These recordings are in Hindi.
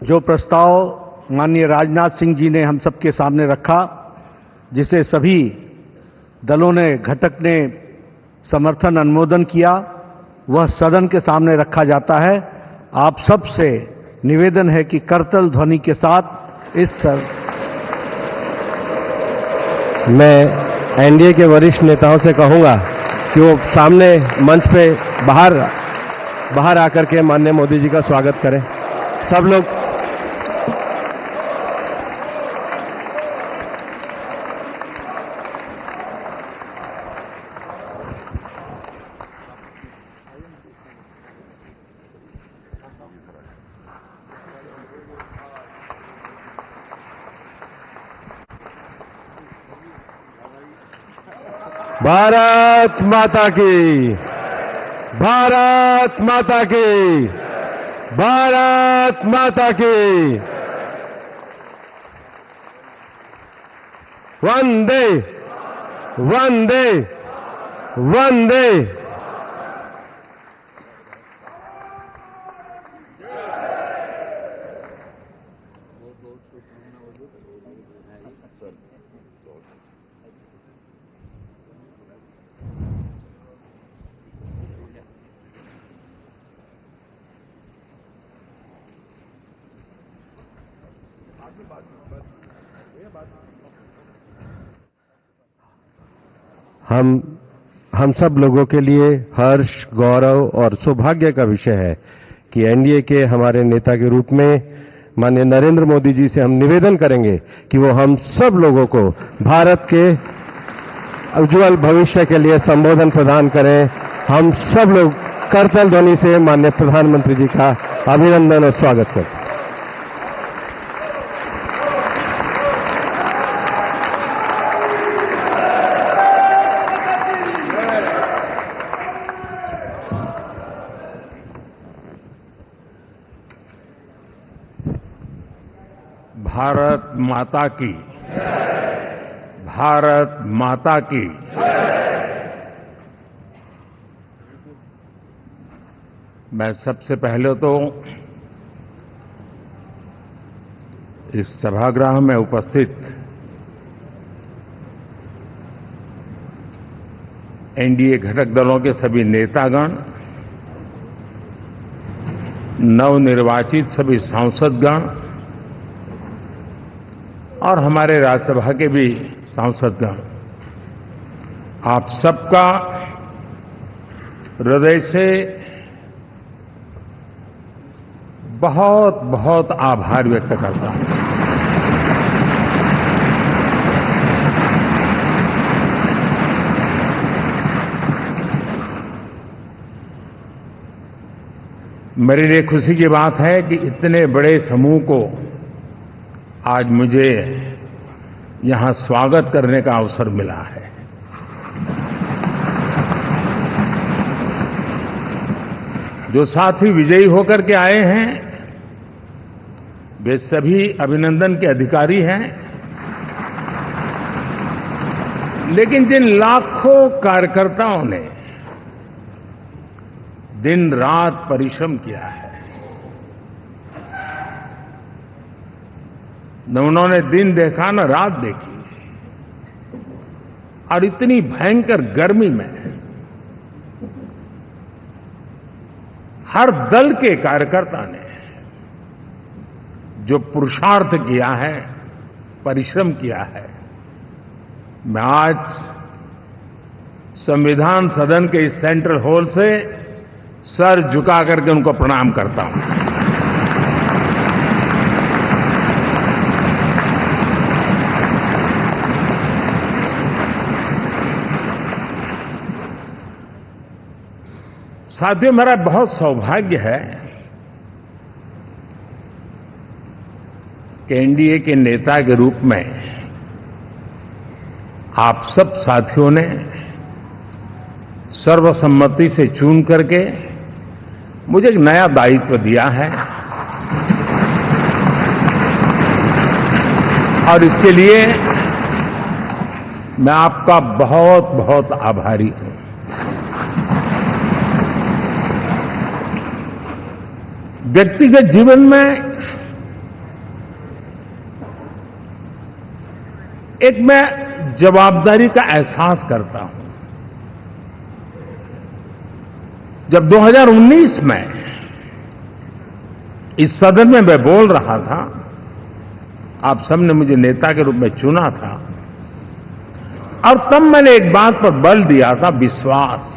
जो प्रस्ताव माननीय राजनाथ सिंह जी ने हम सबके सामने रखा, जिसे सभी दलों ने, घटक ने समर्थन अनुमोदन किया, वह सदन के सामने रखा जाता है। आप सबसे निवेदन है कि करतल ध्वनि के साथ मैं एनडीए के वरिष्ठ नेताओं से कहूंगा कि वो सामने मंच पे बाहर आकर के माननीय मोदी जी का स्वागत करें। सब लोग भारत माता की, भारत माता की, भारत माता की, वंदे वंदे वंदे। हम सब लोगों के लिए हर्ष, गौरव और सौभाग्य का विषय है कि एनडीए के हमारे नेता के रूप में माननीय नरेंद्र मोदी जी से हम निवेदन करेंगे कि वो हम सब लोगों को भारत के उज्जवल भविष्य के लिए संबोधन प्रदान करें। हम सब लोग करतल ध्वनि से माननीय प्रधानमंत्री जी का अभिनंदन और स्वागत करते हैं। भारत माता की, भारत माता की। मैं सबसे पहले तो इस सभागृह में उपस्थित एनडीए घटक दलों के सभी नेतागण, नवनिर्वाचित सभी सांसदगण और हमारे राज्यसभा के भी सांसदगण, आप सबका हृदय से बहुत बहुत आभार व्यक्त करता हूं। मेरे लिए खुशी की बात है कि इतने बड़े समूह को आज मुझे यहां स्वागत करने का अवसर मिला है। जो साथी विजयी होकर के आए हैं, वे सभी अभिनंदन के अधिकारी हैं, लेकिन जिन लाखों कार्यकर्ताओं ने दिन रात परिश्रम किया है, न उन्होंने दिन देखा न रात देखी, और इतनी भयंकर गर्मी में हर दल के कार्यकर्ता ने जो पुरुषार्थ किया है, परिश्रम किया है, मैं आज संविधान सदन के इस सेंट्रल हॉल से सर झुका करके उनको प्रणाम करता हूं। साथियों, मेरा बहुत सौभाग्य है कि एनडीए के नेता के रूप में आप सब साथियों ने सर्वसम्मति से चुन करके मुझे एक नया दायित्व दिया है, और इसके लिए मैं आपका बहुत बहुत आभारी हूं। व्यक्तिगत जीवन में एक मैं जवाबदारी का एहसास करता हूं। जब 2019 में इस सदन में मैं बोल रहा था, आप सबने मुझे नेता के रूप में चुना था, और तब मैंने एक बात पर बल दिया था, विश्वास।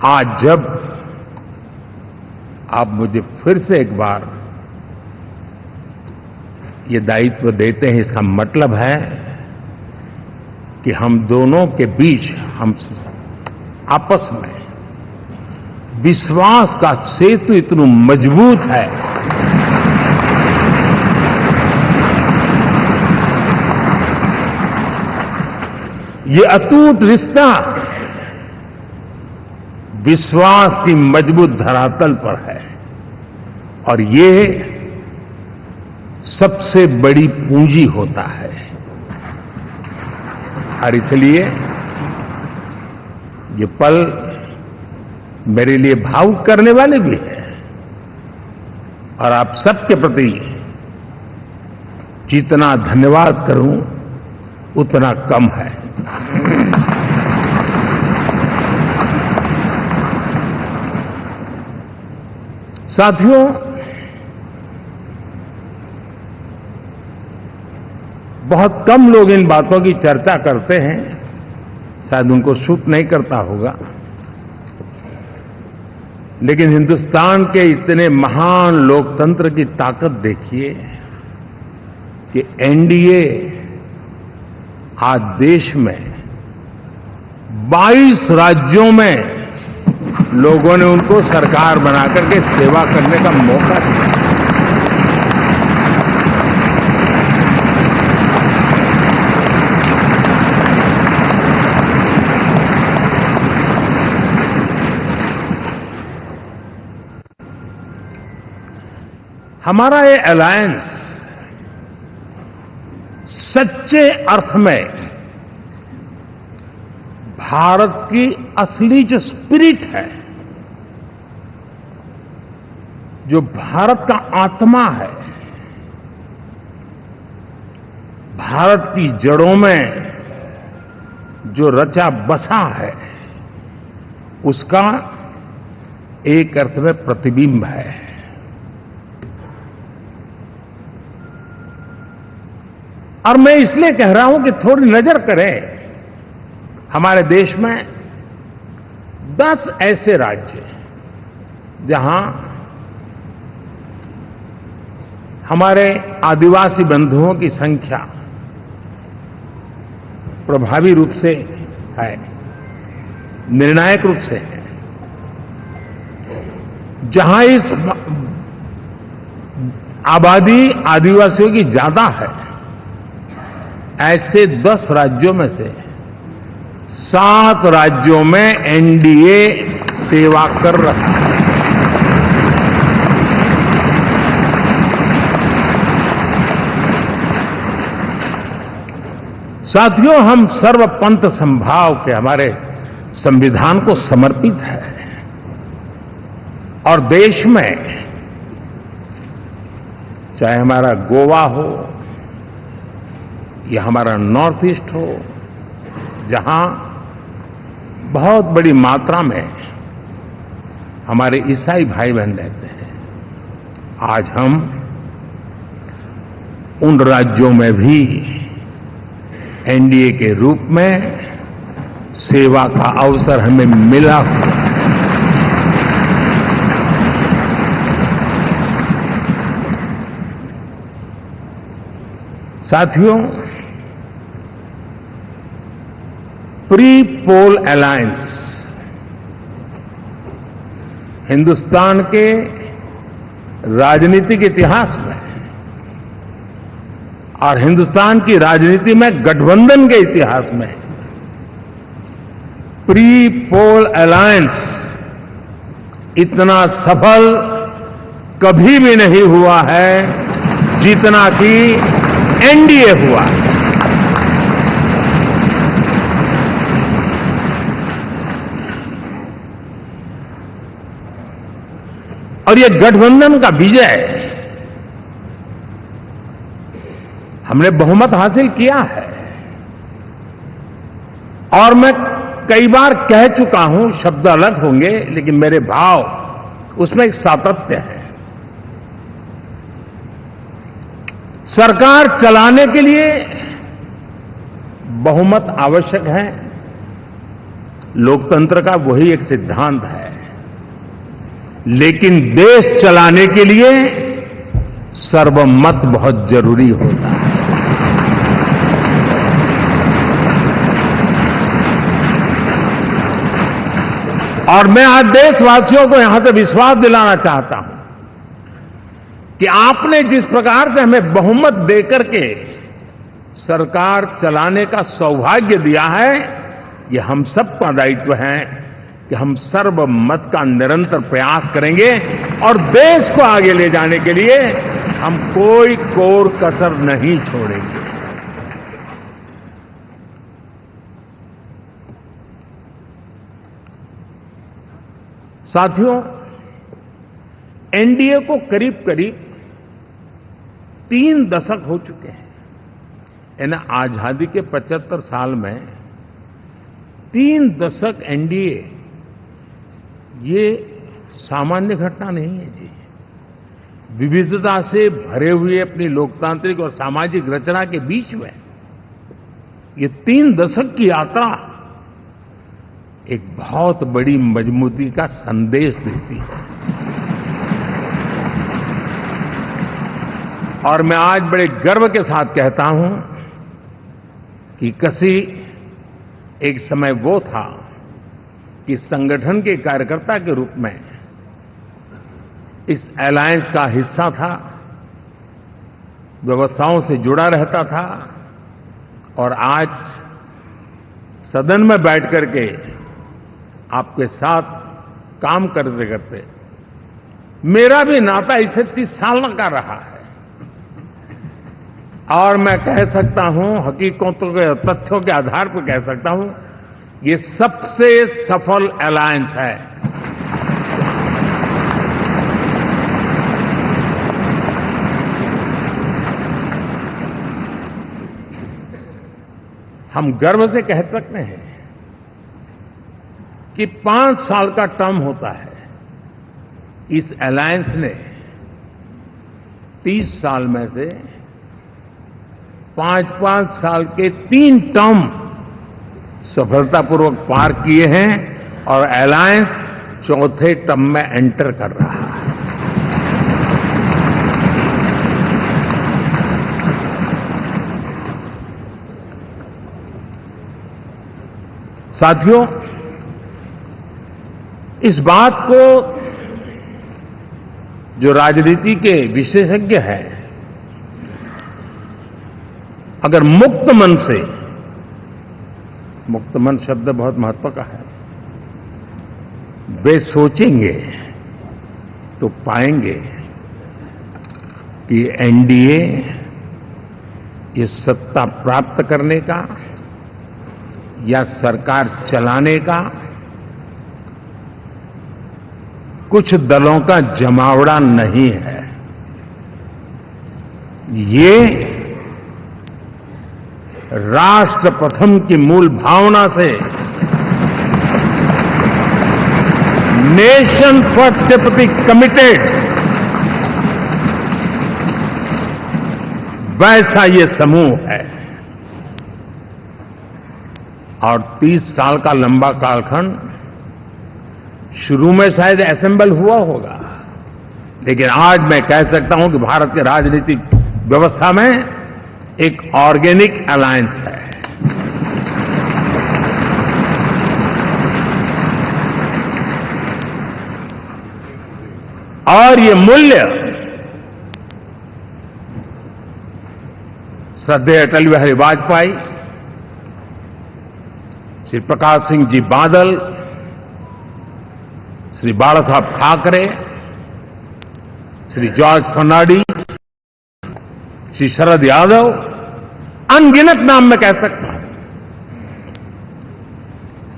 आज जब आप मुझे फिर से एक बार ये दायित्व देते हैं, इसका मतलब है कि हम दोनों के बीच, हम आपस में विश्वास का सेतु इतना मजबूत है ये अटूट रिश्ता विश्वास की मजबूत धरातल पर है, और ये सबसे बड़ी पूंजी होता है। और इसलिए ये पल मेरे लिए भावुक करने वाले भी हैं, और आप सबके प्रति जितना धन्यवाद करूं उतना कम है। साथियों, बहुत कम लोग इन बातों की चर्चा करते हैं, शायद उनको सूट नहीं करता होगा, लेकिन हिंदुस्तान के इतने महान लोकतंत्र की ताकत देखिए कि एनडीए आज देश में 22 राज्यों में लोगों ने उनको सरकार बनाकर के सेवा करने का मौका दिया। हमारा ये अलायंस सच्चे अर्थ में भारत की असली जो स्पिरिट है, जो भारत का आत्मा है, भारत की जड़ों में जो रचा बसा है, उसका एक अर्थ में प्रतिबिंब है। और मैं इसलिए कह रहा हूं कि थोड़ी नजर करें, हमारे देश में 10 ऐसे राज्य जहां हमारे आदिवासी बंधुओं की संख्या प्रभावी रूप से है, निर्णायक रूप से है, जहां इस आबादी आदिवासियों की ज्यादा है, ऐसे 10 राज्यों में से 7 राज्यों में एनडीए सेवा कर रहा है। साथियों, हम सर्वपंथ संभाव के हमारे संविधान को समर्पित है, और देश में चाहे हमारा गोवा हो या हमारा नॉर्थ ईस्ट हो, जहां बहुत बड़ी मात्रा में हमारे ईसाई भाई बहन रहते हैं, आज हम उन राज्यों में भी एनडीए के रूप में सेवा का अवसर हमें मिला। साथियों, प्री पोल अलायंस हिंदुस्तान के राजनीतिक इतिहास में और हिंदुस्तान की राजनीति में गठबंधन के इतिहास में प्री पोल अलायंस इतना सफल कभी भी नहीं हुआ है जितना कि एनडीए हुआ। और ये गठबंधन का विजय हमने बहुमत हासिल किया है और मैं कई बार कह चुका हूं, शब्द अलग होंगे लेकिन मेरे भाव उसमें एक सातत्य है। सरकार चलाने के लिए बहुमत आवश्यक है, लोकतंत्र का वही एक सिद्धांत है, लेकिन देश चलाने के लिए सर्वमत बहुत जरूरी होता है। और मैं आज देशवासियों को यहां से विश्वास दिलाना चाहता हूं कि आपने जिस प्रकार से हमें बहुमत देकर के सरकार चलाने का सौभाग्य दिया है, ये हम सबका दायित्व है कि हम सर्वमत का निरंतर प्रयास करेंगे और देश को आगे ले जाने के लिए हम कोई कोर कसर नहीं छोड़ेंगे। साथियों, एनडीए को करीब करीब 3 दशक हो चुके हैं। यानी आजादी के 75 साल में 3 दशक एनडीए, ये सामान्य घटना नहीं है जी। विविधता से भरे हुए अपनी लोकतांत्रिक और सामाजिक रचना के बीच में ये 3 दशक की यात्रा एक बहुत बड़ी मजबूती का संदेश देती है। और मैं आज बड़े गर्व के साथ कहता हूं कि किसी एक समय वो था कि संगठन के कार्यकर्ता के रूप में इस अलायंस का हिस्सा था, व्यवस्थाओं से जुड़ा रहता था और आज सदन में बैठ करके आपके साथ काम करते करते मेरा भी नाता इससे 30 साल का रहा है और मैं कह सकता हूं, हकीकतों के तथ्यों के आधार पर कह सकता हूं, ये सबसे सफल अलायंस है। हम गर्व से कह सकते हैं कि 5 साल का टर्म होता है। इस अलायंस ने 30 साल में से 5-5 साल के 3 टर्म सफलतापूर्वक पार किए हैं और अलायंस 4थे टर्म में एंटर कर रहा है। साथियों, इस बात को जो राजनीति के विशेषज्ञ हैं, अगर मुक्त मन से, मुक्त मन शब्द बहुत महत्व का है, वे सोचेंगे तो पाएंगे कि एनडीए ये सत्ता प्राप्त करने का या सरकार चलाने का कुछ दलों का जमावड़ा नहीं है। ये राष्ट्र प्रथम की मूल भावना से नेशन फर्स्ट के प्रति कमिटेड वैसा ये समूह है। और 30 साल का लंबा कालखंड शुरू में शायद असेंबल हुआ होगा, लेकिन आज मैं कह सकता हूं कि भारत के राजनीतिक व्यवस्था में एक ऑर्गेनिक अलायंस है। और ये मूल्य श्रद्धेय अटल बिहारी वाजपेयी, श्री प्रकाश सिंह जी बादल, श्री बाला साहब ठाकरे, श्री जॉर्ज फर्नांडिस, श्री शरद यादव, अनगिनत नाम में कह सकता हूं,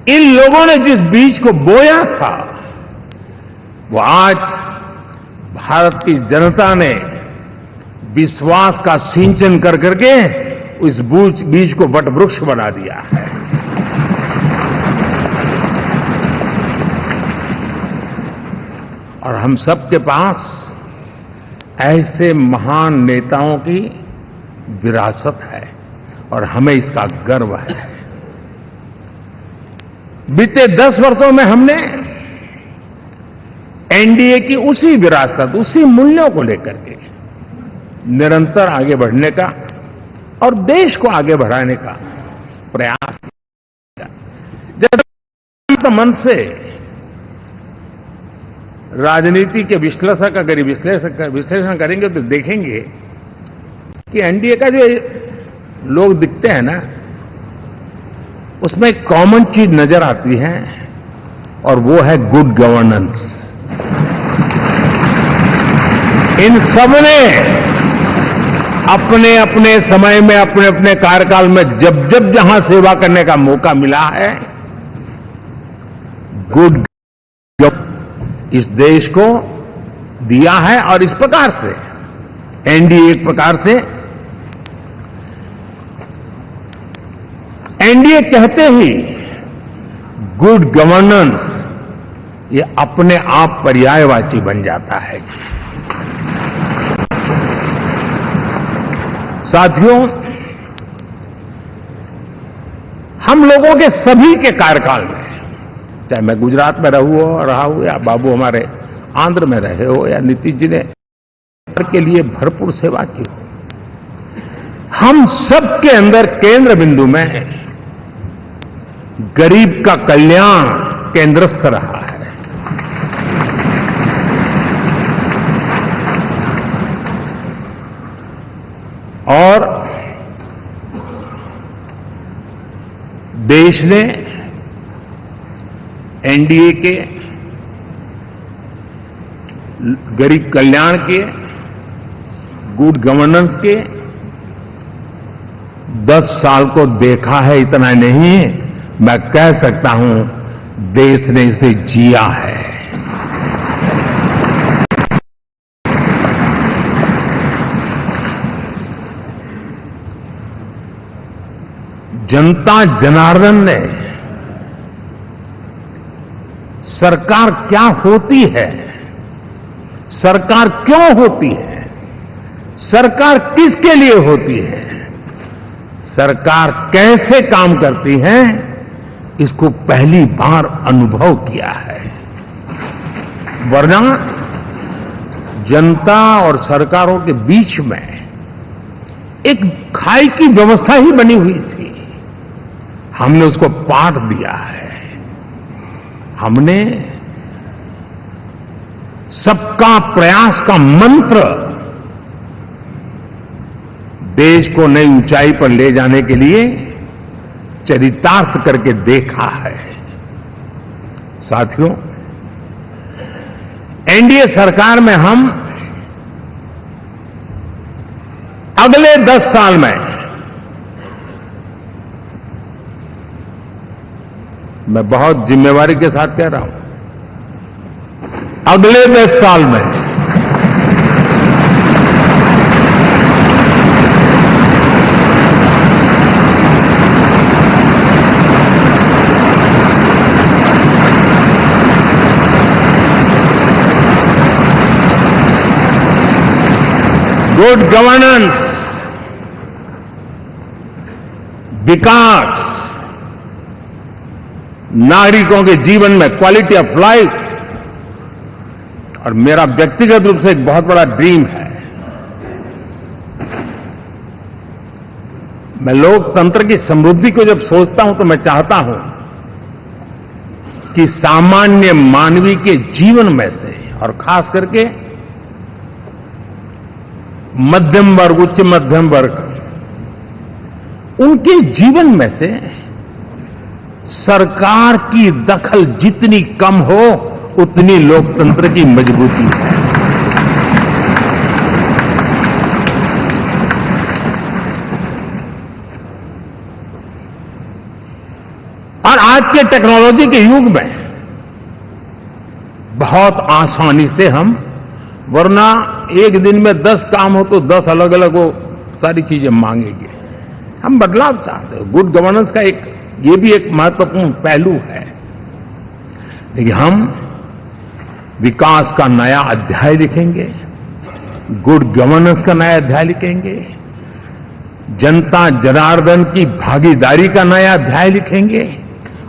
इन लोगों ने जिस बीज को बोया था वो आज भारत की जनता ने विश्वास का सिंचन कर करके इस बीज को वटवृक्ष बना दिया है। और हम सबके पास ऐसे महान नेताओं की विरासत है और हमें इसका गर्व है। बीते 10 वर्षों में हमने एनडीए की उसी विरासत, उसी मूल्यों को लेकर के निरंतर आगे बढ़ने का और देश को आगे बढ़ाने का प्रयास किया। जब मन से राजनीति के विश्लेषक अगर विश्लेषण करेंगे तो देखेंगे कि एनडीए का जो लोग दिखते हैं ना, उसमें एक कॉमन चीज नजर आती है और वो है गुड गवर्नेंस। इन सबने अपने अपने समय में, अपने अपने कार्यकाल में जब जब जहां सेवा करने का मौका मिला है, गुड इस देश को दिया है। और इस प्रकार से एनडीए एक प्रकार से, एनडीए कहते ही गुड गवर्नेंस ये अपने आप पर्यायवाची बन जाता है। साथियों, हम लोगों के सभी के कार्यकाल में, चाहे मैं गुजरात में रहा हूं या बाबू हमारे आंध्र में रहे हो या नीतीश जी ने के लिए भरपूर सेवा की हो, हम सबके अंदर केंद्र बिंदु में गरीब का कल्याण केंद्रस्थ रहा है। और देश ने एनडीए के गरीब कल्याण के, गुड गवर्नेंस के 10 साल को देखा है। इतना नहीं, मैं कह सकता हूं देश ने इसे जिया है। जनता जनार्दन ने सरकार क्या होती है, सरकार क्यों होती है, सरकार किसके लिए होती है, सरकार कैसे काम करती है, इसको पहली बार अनुभव किया है। वरना जनता और सरकारों के बीच में एक खाई की व्यवस्था ही बनी हुई थी। हमने उसको पाठ दिया है। हमने सबका प्रयास का मंत्र देश को नई ऊंचाई पर ले जाने के लिए चरितार्थ करके देखा है। साथियों, एनडीए सरकार में हम अगले 10 साल में, मैं बहुत जिम्मेवारी के साथ कह रहा हूं, अगले 10 साल में गुड गवर्नेंस, विकास, नागरिकों के जीवन में क्वालिटी ऑफ लाइफ, और मेरा व्यक्तिगत रूप से एक बहुत बड़ा ड्रीम है, मैं लोकतंत्र की समृद्धि को जब सोचता हूं तो मैं चाहता हूं कि सामान्य मानवीय के जीवन में से, और खास करके मध्यम वर्ग, उच्च मध्यम वर्ग, उनके जीवन में से सरकार की दखल जितनी कम हो उतनी लोकतंत्र की मजबूती है। और आज के टेक्नोलॉजी के युग में बहुत आसानी से हम वरना एक दिन में 10 काम हो तो 10 अलग अलग वो सारी चीजें मांगेंगे। हम बदलाव चाहते हैं। गुड गवर्नेंस का ये भी एक महत्वपूर्ण पहलू है। देखिए, हम विकास का नया अध्याय लिखेंगे, गुड गवर्नेंस का नया अध्याय लिखेंगे, जनता जनार्दन की भागीदारी का नया अध्याय लिखेंगे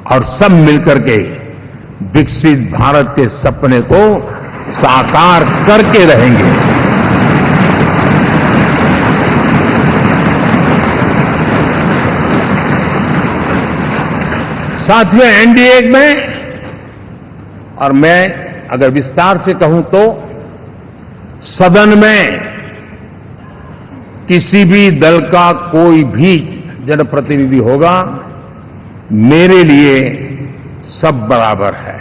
और सब मिलकर के विकसित भारत के सपने को साकार करके रहेंगे। साथियों, एनडीए में, और मैं अगर विस्तार से कहूं तो सदन में किसी भी दल का कोई भी जनप्रतिनिधि होगा, मेरे लिए सब बराबर है।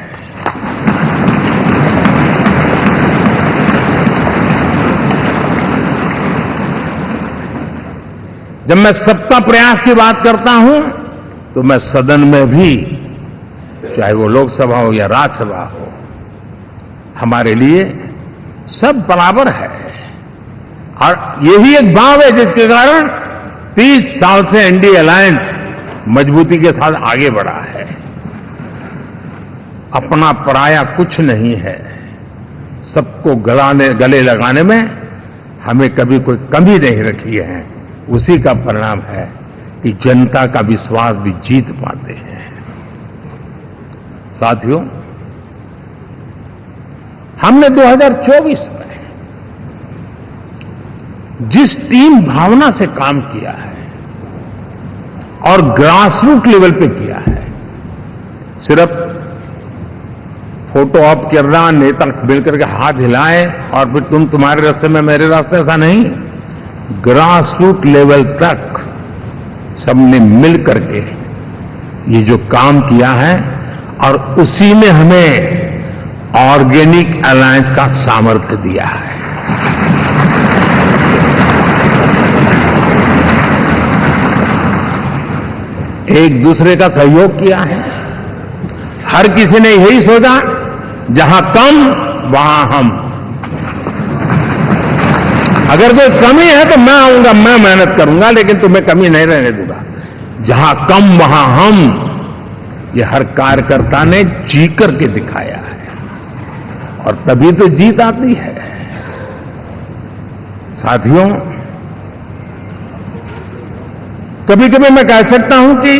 जब मैं सबका प्रयास की बात करता हूं तो मैं सदन में भी, चाहे वो लोकसभा हो या राज्यसभा हो, हमारे लिए सब बराबर है। और यही एक भाव है जिसके कारण 30 साल से एनडीए अलायंस मजबूती के साथ आगे बढ़ा है। अपना पराया कुछ नहीं है। सबको गले लगाने में हमें कभी कोई कमी नहीं रखी है। उसी का परिणाम है कि जनता का विश्वास भी जीत पाते हैं। साथियों, हमने 2024 में जिस टीम भावना से काम किया है और ग्रासरूट लेवल पे किया है, सिर्फ फोटो ऑप करना, नेता मिलकर के हाथ हिलाएं और फिर तुम्हारे रास्ते में मेरे रास्ते, ऐसा नहीं। ग्रासरूट लेवल तक सबने मिल करके ये जो काम किया है, और उसी ने हमें ऑर्गेनिक अलायंस का सामर्थ्य दिया है। एक दूसरे का सहयोग किया है। हर किसी ने यही सोचा, जहां कम वहां हम। अगर कोई कमी है तो मैं आऊंगा, मैं मेहनत करूंगा, लेकिन तुम्हें कमी नहीं रहने दूंगा। जहां कम वहां हम, ये हर कार्यकर्ता ने जी करके दिखाया है, और तभी तो जीत आती है। साथियों, कभी कभी मैं कह सकता हूं कि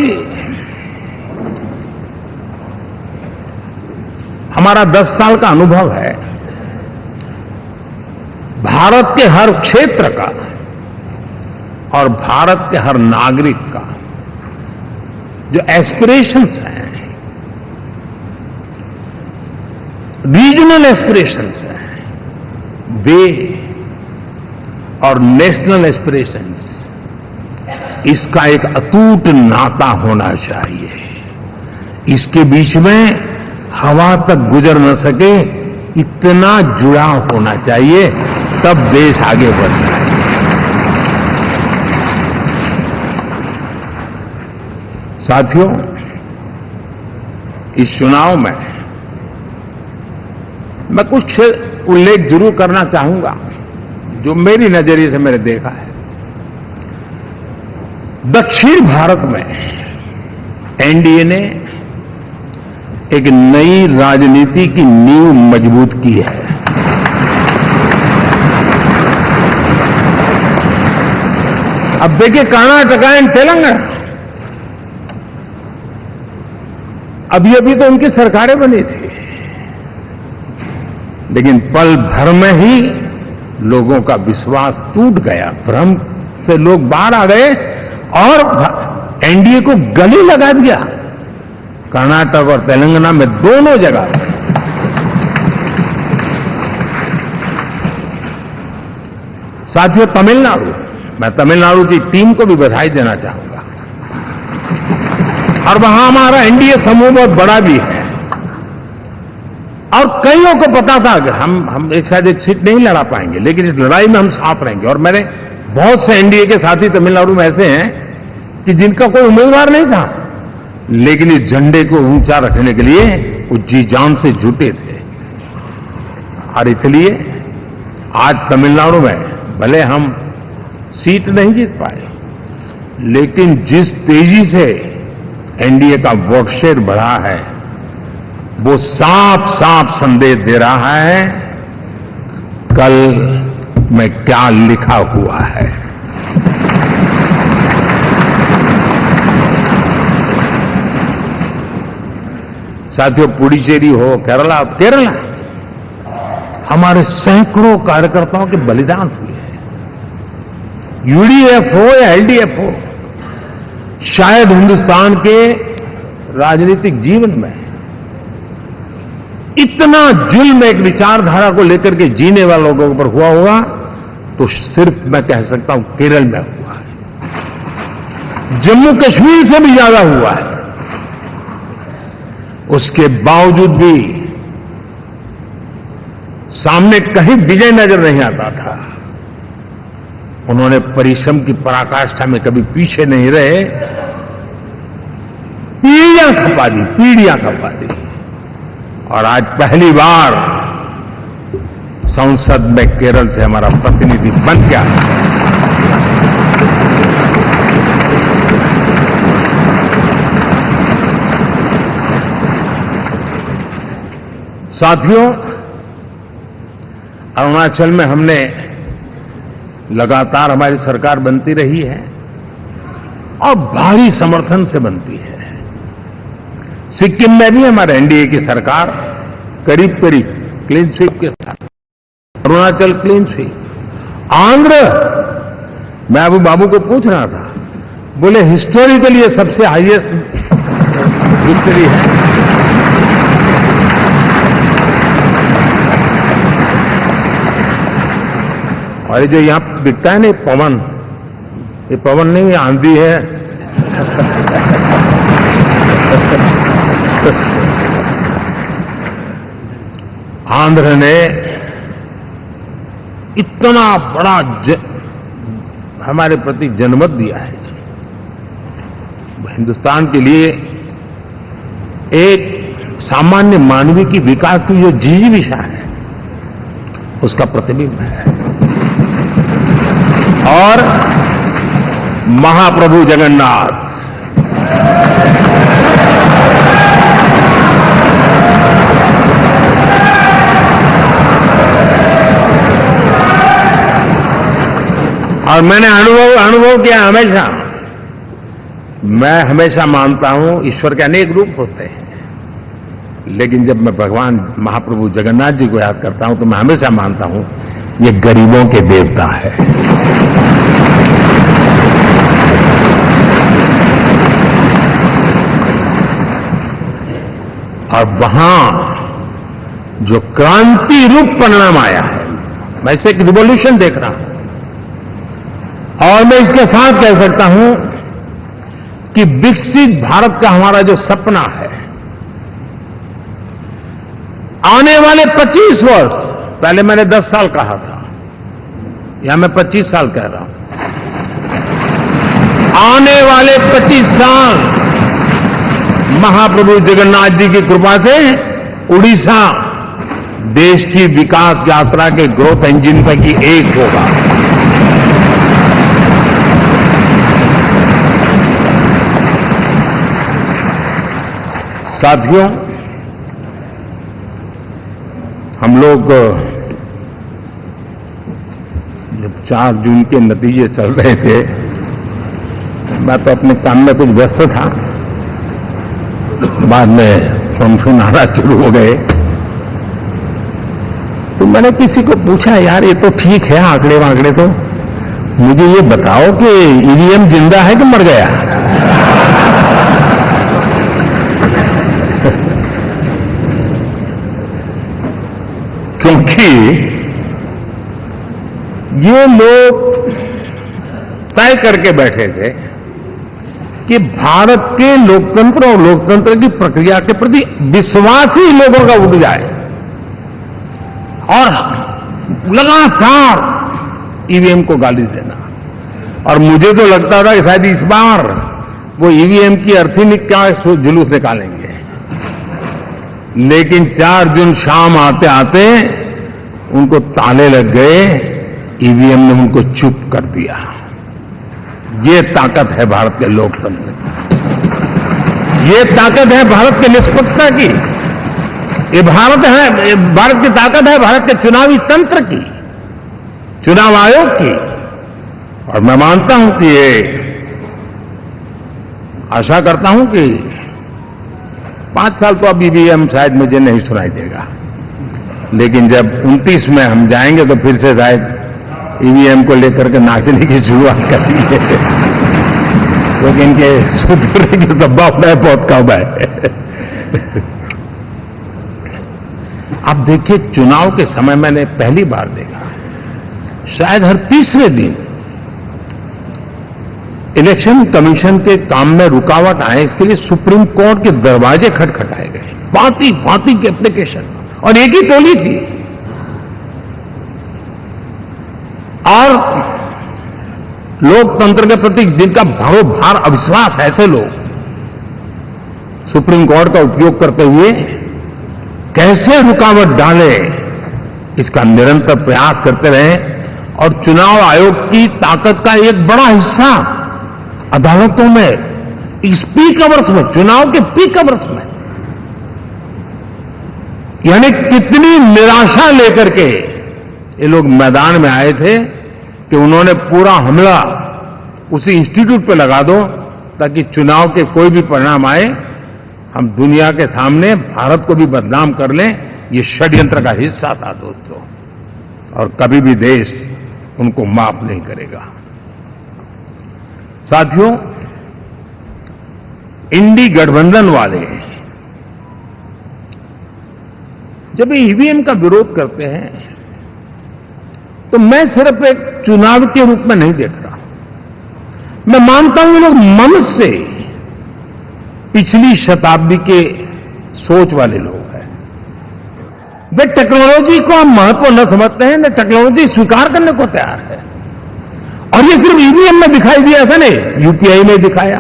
हमारा 10 साल का अनुभव है, भारत के हर क्षेत्र का और भारत के हर नागरिक का जो एस्पिरेशंस हैं, रीजनल एस्पिरेशंस हैं, वे और नेशनल एस्पिरेशंस, इसका एक अटूट नाता होना चाहिए। इसके बीच में हवा तक गुजर न सके, इतना जुड़ाव होना चाहिए, तब देश आगे बढ़ता है। साथियों, इस चुनाव में मैं कुछ उल्लेख जरूर करना चाहूंगा जो मेरी नजरिए से मैंने देखा है। दक्षिण भारत में एनडीए ने एक नई राजनीति की नींव मजबूत की है। अब देखिए, कर्नाटक एंड तेलंगाना, अभी अभी तो उनकी सरकारें बनी थी, लेकिन पल भर में ही लोगों का विश्वास टूट गया, भ्रम से लोग बाहर आ गए और एनडीए को गले लगा दिया। कर्नाटक और तेलंगाना में दोनों जगह। साथियों, तमिलनाडु, मैं तमिलनाडु की टीम को भी बधाई देना चाहूंगा, और वहां हमारा एनडीए समूह बहुत बड़ा भी है, और कईयों को पता था कि हम एक साथ एक सीट नहीं लड़ा पाएंगे, लेकिन इस लड़ाई में हम साथ रहेंगे। और मैंने बहुत से एनडीए के साथी तमिलनाडु में ऐसे हैं कि जिनका कोई उम्मीदवार नहीं था, लेकिन इस झंडे को ऊंचा रखने के लिए वो जी जान से जुटे थे। और इसलिए आज तमिलनाडु में भले हम सीट नहीं जीत पाए, लेकिन जिस तेजी से एनडीए का वोट शेयर बढ़ा है, वो साफ साफ संदेश दे रहा है कल में क्या लिखा हुआ है। साथियों, पुडुचेरी हो, केरला हमारे सैकड़ों कार्यकर्ताओं के बलिदान हुए हैं। यूडीएफ हो या एलडीएफ हो, शायद हिंदुस्तान के राजनीतिक जीवन में इतना जुल्म एक विचारधारा को लेकर के जीने वाले लोगों पर हुआ होगा तो सिर्फ मैं कह सकता हूं केरल में हुआ है। जम्मू कश्मीर से भी ज्यादा हुआ है। उसके बावजूद भी सामने कहीं विजय नजर नहीं आता था। उन्होंने परिश्रम की पराकाष्ठा में कभी पीछे नहीं रहे, पीढ़ियां खपा दी और आज पहली बार संसद में केरल से हमारा प्रतिनिधि बन गया। साथियों, अरुणाचल में हमने लगातार हमारी सरकार बनती रही है और भारी समर्थन से बनती है। सिक्किम में भी हमारे एनडीए की सरकार करीब करीब क्लीन स्वीप के साथ, अरुणाचल क्लीन स्वीप। आंध्र, मैं अभी बाबू को पूछ रहा था, बोले हिस्टोरिकली ये सबसे हाईएस्ट विक्ट्री है। और ये जो यहां दिखता है ना पवन, ये पवन नहीं, आंधी है। आंध्र ने इतना बड़ा हमारे प्रति जनमत दिया है जी। हिंदुस्तान के लिए एक सामान्य मानवीय की विकास की जो जिजीविषा है उसका प्रतिबिंब है। और महाप्रभु जगन्नाथ और मैंने अनुभव किया हमेशा। मैं हमेशा मानता हूं ईश्वर के अनेक रूप होते हैं, लेकिन जब मैं भगवान महाप्रभु जगन्नाथ जी को याद करता हूं तो मैं हमेशा मानता हूं ये गरीबों के देवता है। और वहां जो क्रांति रूप परिणाम आया है, मैं इसे एक रिवॉल्यूशन देख रहा हूं। और मैं इसके साथ कह सकता हूं कि विकसित भारत का हमारा जो सपना है, आने वाले 25 वर्ष, पहले मैंने 10 साल कहा था, यहां मैं 25 साल कह रहा हूं। आने वाले 25 साल महाप्रभु जगन्नाथ जी की कृपा से उड़ीसा देश की विकास यात्रा के ग्रोथ इंजन पैकी एक होगा। साथियों, हम लोग जब 4 जून के नतीजे चल रहे थे, मैं तो अपने काम में कुछ व्यस्त था, बाद में फंक्शन आना शुरू हो गए, तो मैंने किसी को पूछा, यार ये तो ठीक है आंकड़े वांकड़े, तो मुझे ये बताओ कि ईवीएम जिंदा है कि मर गया? क्योंकि ये लोग तय करके बैठे थे कि भारत के लोकतंत्र और लोकतंत्र की प्रक्रिया के प्रति विश्वास ही लोगों का उठ जाए, और लगातार ईवीएम को गाली देना। और मुझे तो लगता था कि शायद इस बार वो ईवीएम की अर्थी क्या जुलूस निकालेंगे, लेकिन 4 जून शाम आते आते उनको ताले लग गए, ईवीएम ने उनको चुप कर दिया। ये ताकत है भारत के लोकतंत्र की, ये ताकत है भारत की निष्पक्षता की, ये भारत की ताकत है भारत के चुनावी तंत्र की, चुनाव आयोग की। और मैं मानता हूं कि ये आशा करता हूं कि 5 साल तो अब ईवीएम शायद मुझे नहीं सुनाई देगा, लेकिन जब 29 में हम जाएंगे तो फिर से शायद ईवीएम को लेकर के नाचने की शुरुआत करेंगे, क्योंकि इनके सुधरने की संभावना बहुत कम है। आप देखिए, चुनाव के समय मैंने पहली बार देखा, शायद हर तीसरे दिन इलेक्शन कमीशन के काम में रुकावट आए, इसके लिए सुप्रीम कोर्ट के दरवाजे खटखटाए गए, भांति भांति के एप्लीकेशन, और एक ही टोली थी। और लोकतंत्र के प्रति जिनका भरोभार अविश्वास, ऐसे लोग सुप्रीम कोर्ट का उपयोग करते हुए कैसे रुकावट डाले, इसका निरंतर प्रयास करते रहे। और चुनाव आयोग की ताकत का एक बड़ा हिस्सा अदालतों में, इस पीक अवर्स में, चुनाव के पीक अवर्स में, यानी कितनी निराशा लेकर के ये लोग मैदान में आए थे कि उन्होंने पूरा हमला उसी इंस्टीट्यूट पे लगा दो ताकि चुनाव के कोई भी परिणाम आए, हम दुनिया के सामने भारत को भी बदनाम कर लें। ये षड्यंत्र का हिस्सा था दोस्तों, और कभी भी देश उनको माफ नहीं करेगा। साथियों, इंडी गठबंधन वाले जब ईवीएम का विरोध करते हैं तो मैं सिर्फ एक चुनाव के रूप में नहीं देख रहा। मैं मानता हूं ये लोग मन से पिछली शताब्दी के सोच वाले लोग हैं। वे टेक्नोलॉजी को हम महत्व न समझते हैं, न टेक्नोलॉजी स्वीकार करने को तैयार है। और ये सिर्फ ईवीएम में दिखाई दिया, ऐसा नहीं, यूपीआई में दिखाया।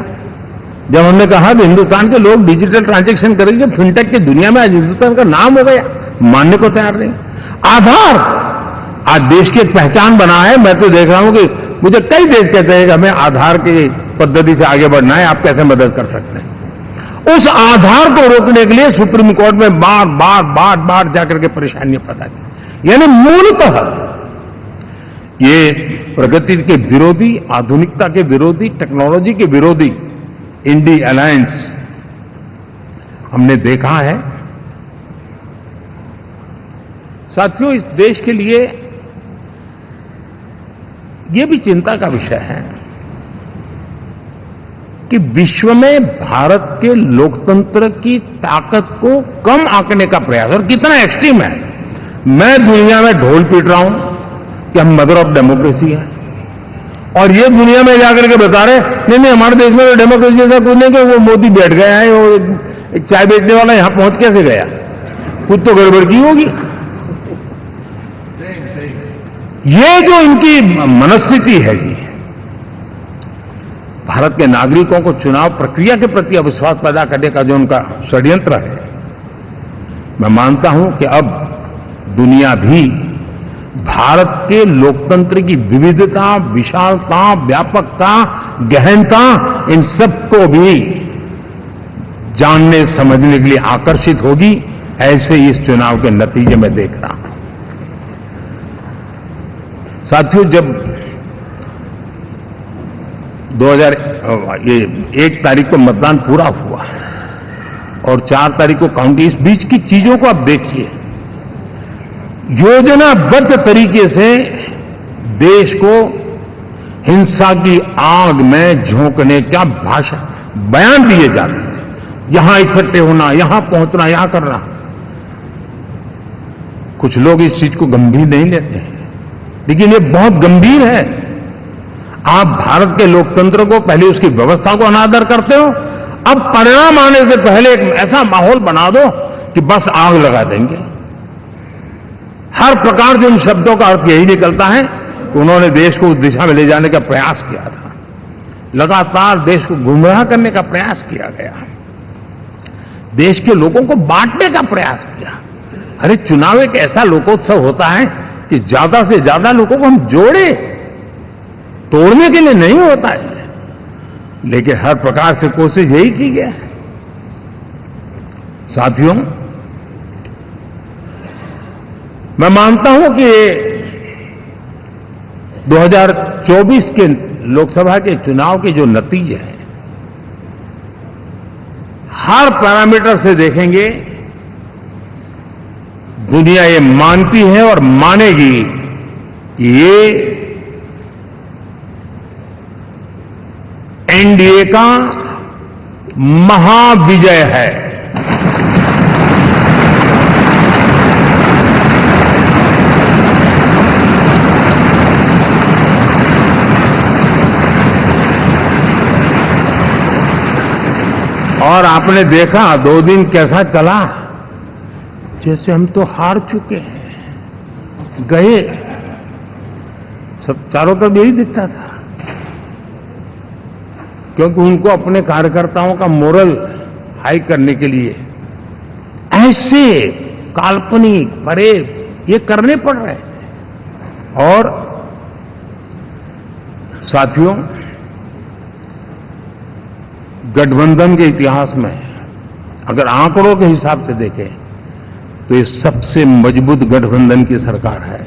जब हमने कहा कि हिंदुस्तान के लोग डिजिटल ट्रांजैक्शन करेंगे, फिनटेक की दुनिया में आज हिंदुस्तान का नाम हो गया, मानने को तैयार नहीं। आधार आज देश की एक पहचान बना है। मैं तो देख रहा हूं कि मुझे कई देश कहते हैं कि हमें आधार की पद्धति से आगे बढ़ना है, आप कैसे मदद कर सकते हैं। उस आधार को रोकने के लिए सुप्रीम कोर्ट में बार जाकर के परेशानियां पैदा की। यानी मूलतः ये प्रगति के विरोधी, आधुनिकता के विरोधी, टेक्नोलॉजी के विरोधी इंडी अलायंस हमने देखा है। साथियों, इस देश के लिए ये भी चिंता का विषय है कि विश्व में भारत के लोकतंत्र की ताकत को कम आंकने का प्रयास, और कितना एक्सट्रीम है। मैं दुनिया में ढोल पीट रहा हूं कि हम मदर ऑफ डेमोक्रेसी है, और ये दुनिया में जाकर के बता रहे नहीं हमारे देश में तो डेमोक्रेसी ऐसा कुछ नहीं, कि वो मोदी बैठ गया है, वो एक चाय बेचने वाला यहां पहुंच कैसे गया, कुछ तो गड़बड़ की होगी। ये जो इनकी मनस्थिति है जी, भारत के नागरिकों को चुनाव प्रक्रिया के प्रति अविश्वास पैदा करने का जो उनका षड्यंत्र है, मैं मानता हूं कि अब दुनिया भी भारत के लोकतंत्र की विविधता, विशालता, व्यापकता, गहनता, इन सबको भी जानने समझने के लिए आकर्षित होगी। ऐसे इस चुनाव के नतीजे में देख रहा हूं। साथियों, जब 1 तारीख को मतदान पूरा हुआ और 4 तारीख को काउंटिंग, इस बीच की चीजों को आप देखिए। योजनाबद्ध तरीके से देश को हिंसा की आग में झोंकने का बयान दिए जाते थे। यहां इकट्ठे होना, यहां पहुंचना, यहां करना। कुछ लोग इस चीज को गंभीर नहीं लेते हैं, लेकिन ये बहुत गंभीर है। आप भारत के लोकतंत्र को पहले उसकी व्यवस्था को अनादर करते हो, अब परिणाम आने से पहले एक ऐसा माहौल बना दो कि बस आग लगा देंगे। हर प्रकार से उन शब्दों का अर्थ यही निकलता है कि उन्होंने देश को उस दिशा में ले जाने का प्रयास किया था। लगातार देश को गुमराह करने का प्रयास किया गया, देश के लोगों को बांटने का प्रयास किया। अरे चुनाव एक ऐसा लोकोत्सव होता है कि ज्यादा से ज्यादा लोगों को हम जोड़े, तोड़ने के लिए नहीं होता है। लेकिन हर प्रकार से कोशिश यही की गया है। साथियों, मैं मानता हूं कि 2024 के लोकसभा के चुनाव के जो नतीजे हैं, हर पैरामीटर से देखेंगे, दुनिया ये मानती है और मानेगी कि ये एनडीए का महाविजय है। और आपने देखा 2 दिन कैसा चला, जैसे हम तो हार चुके हैं, गए, सब चारों तरफ यही दिखता था। क्योंकि उनको अपने कार्यकर्ताओं का मोरल हाई करने के लिए ऐसे काल्पनिक परेड ये करने पड़ रहे हैं। और साथियों, गठबंधन के इतिहास में अगर आंकड़ों के हिसाब से देखें तो ये सबसे मजबूत गठबंधन की सरकार है।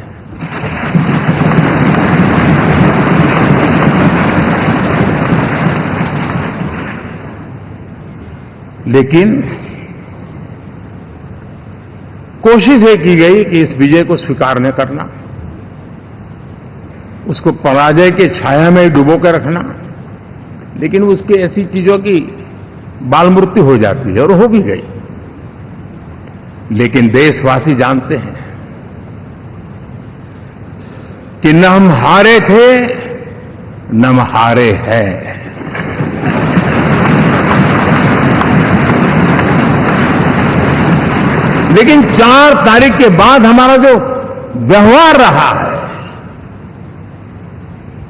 लेकिन कोशिश ये की गई कि इस विजय को स्वीकार न करना, उसको पराजय के छाया में डुबो कर रखना। लेकिन उसकी ऐसी चीजों की बाल मृत्यु हो जाती है, और हो भी गई। लेकिन देशवासी जानते हैं कि न हम हारे थे, न हम हारे हैं। लेकिन 4 तारीख के बाद हमारा जो व्यवहार रहा है,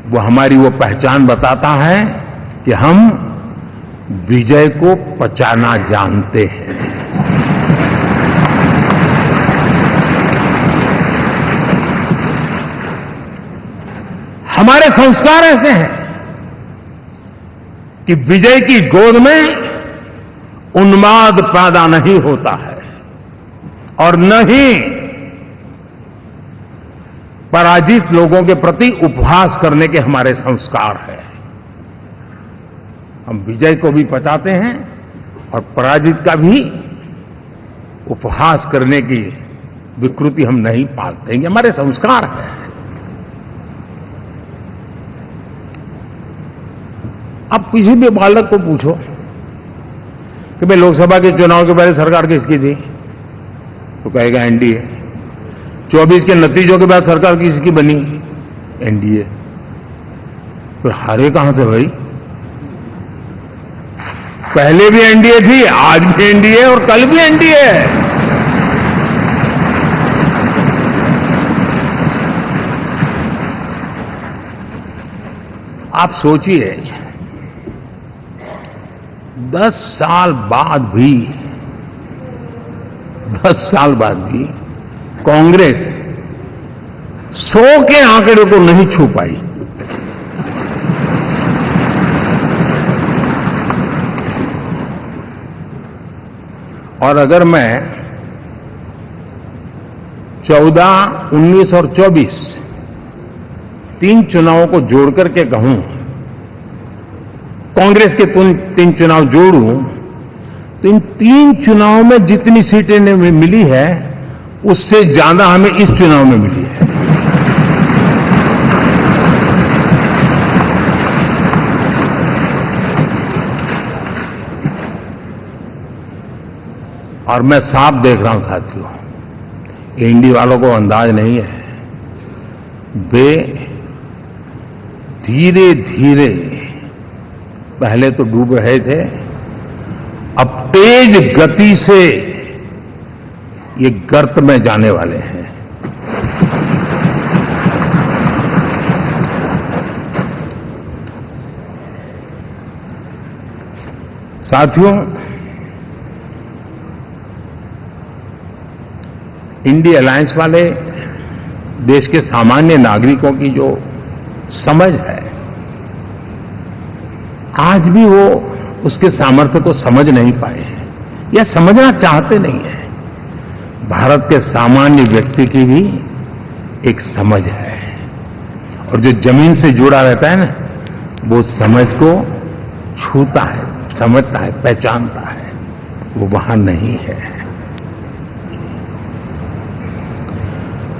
वो हमारी वो पहचान बताता है कि हम विजय को पचाना जानते हैं। हमारे संस्कार ऐसे हैं कि विजय की गोद में उन्माद पैदा नहीं होता है, और न ही पराजित लोगों के प्रति उपहास करने के हमारे संस्कार हैं। हम विजय को भी पचाते हैं और पराजित का भी उपहास करने की विकृति हम नहीं पालते। ये हमारे संस्कार है। अब किसी भी बालक को पूछो कि भाई लोकसभा के चुनाव के पहले सरकार किसकी थी, तो कहेगा एनडीए। 24 के नतीजों के बाद सरकार किसकी बनी, एनडीए। फिर हारे कहां से भाई? पहले भी एनडीए थी, आज भी एनडीए और कल भी एनडीए है। आप सोचिए, 10 साल बाद भी कांग्रेस 100 के आंकड़े को नहीं छू पाई। और अगर मैं 14, 19 और 24 3 चुनावों को जोड़ करके कहूं, कांग्रेस के 3 चुनाव जोड़ूं, तो इन 3 चुनावों में जितनी सीटें मिली है, उससे ज्यादा हमें इस चुनाव में मिली है। और मैं साफ देख रहा हूं साथियों, एनडीए वालों को अंदाज नहीं है। वे धीरे धीरे पहले तो डूब रहे थे, अब तेज गति से ये गर्त में जाने वाले हैं। साथियों, इंडिया अलायंस वाले देश के सामान्य नागरिकों की जो समझ है, आज भी वो उसके सामर्थ्य को समझ नहीं पाए हैं या समझना चाहते नहीं है। भारत के सामान्य व्यक्ति की भी एक समझ है, और जो जमीन से जुड़ा रहता है ना, वो समझ को छूता है, समझता है, पहचानता है, वो वहां नहीं है।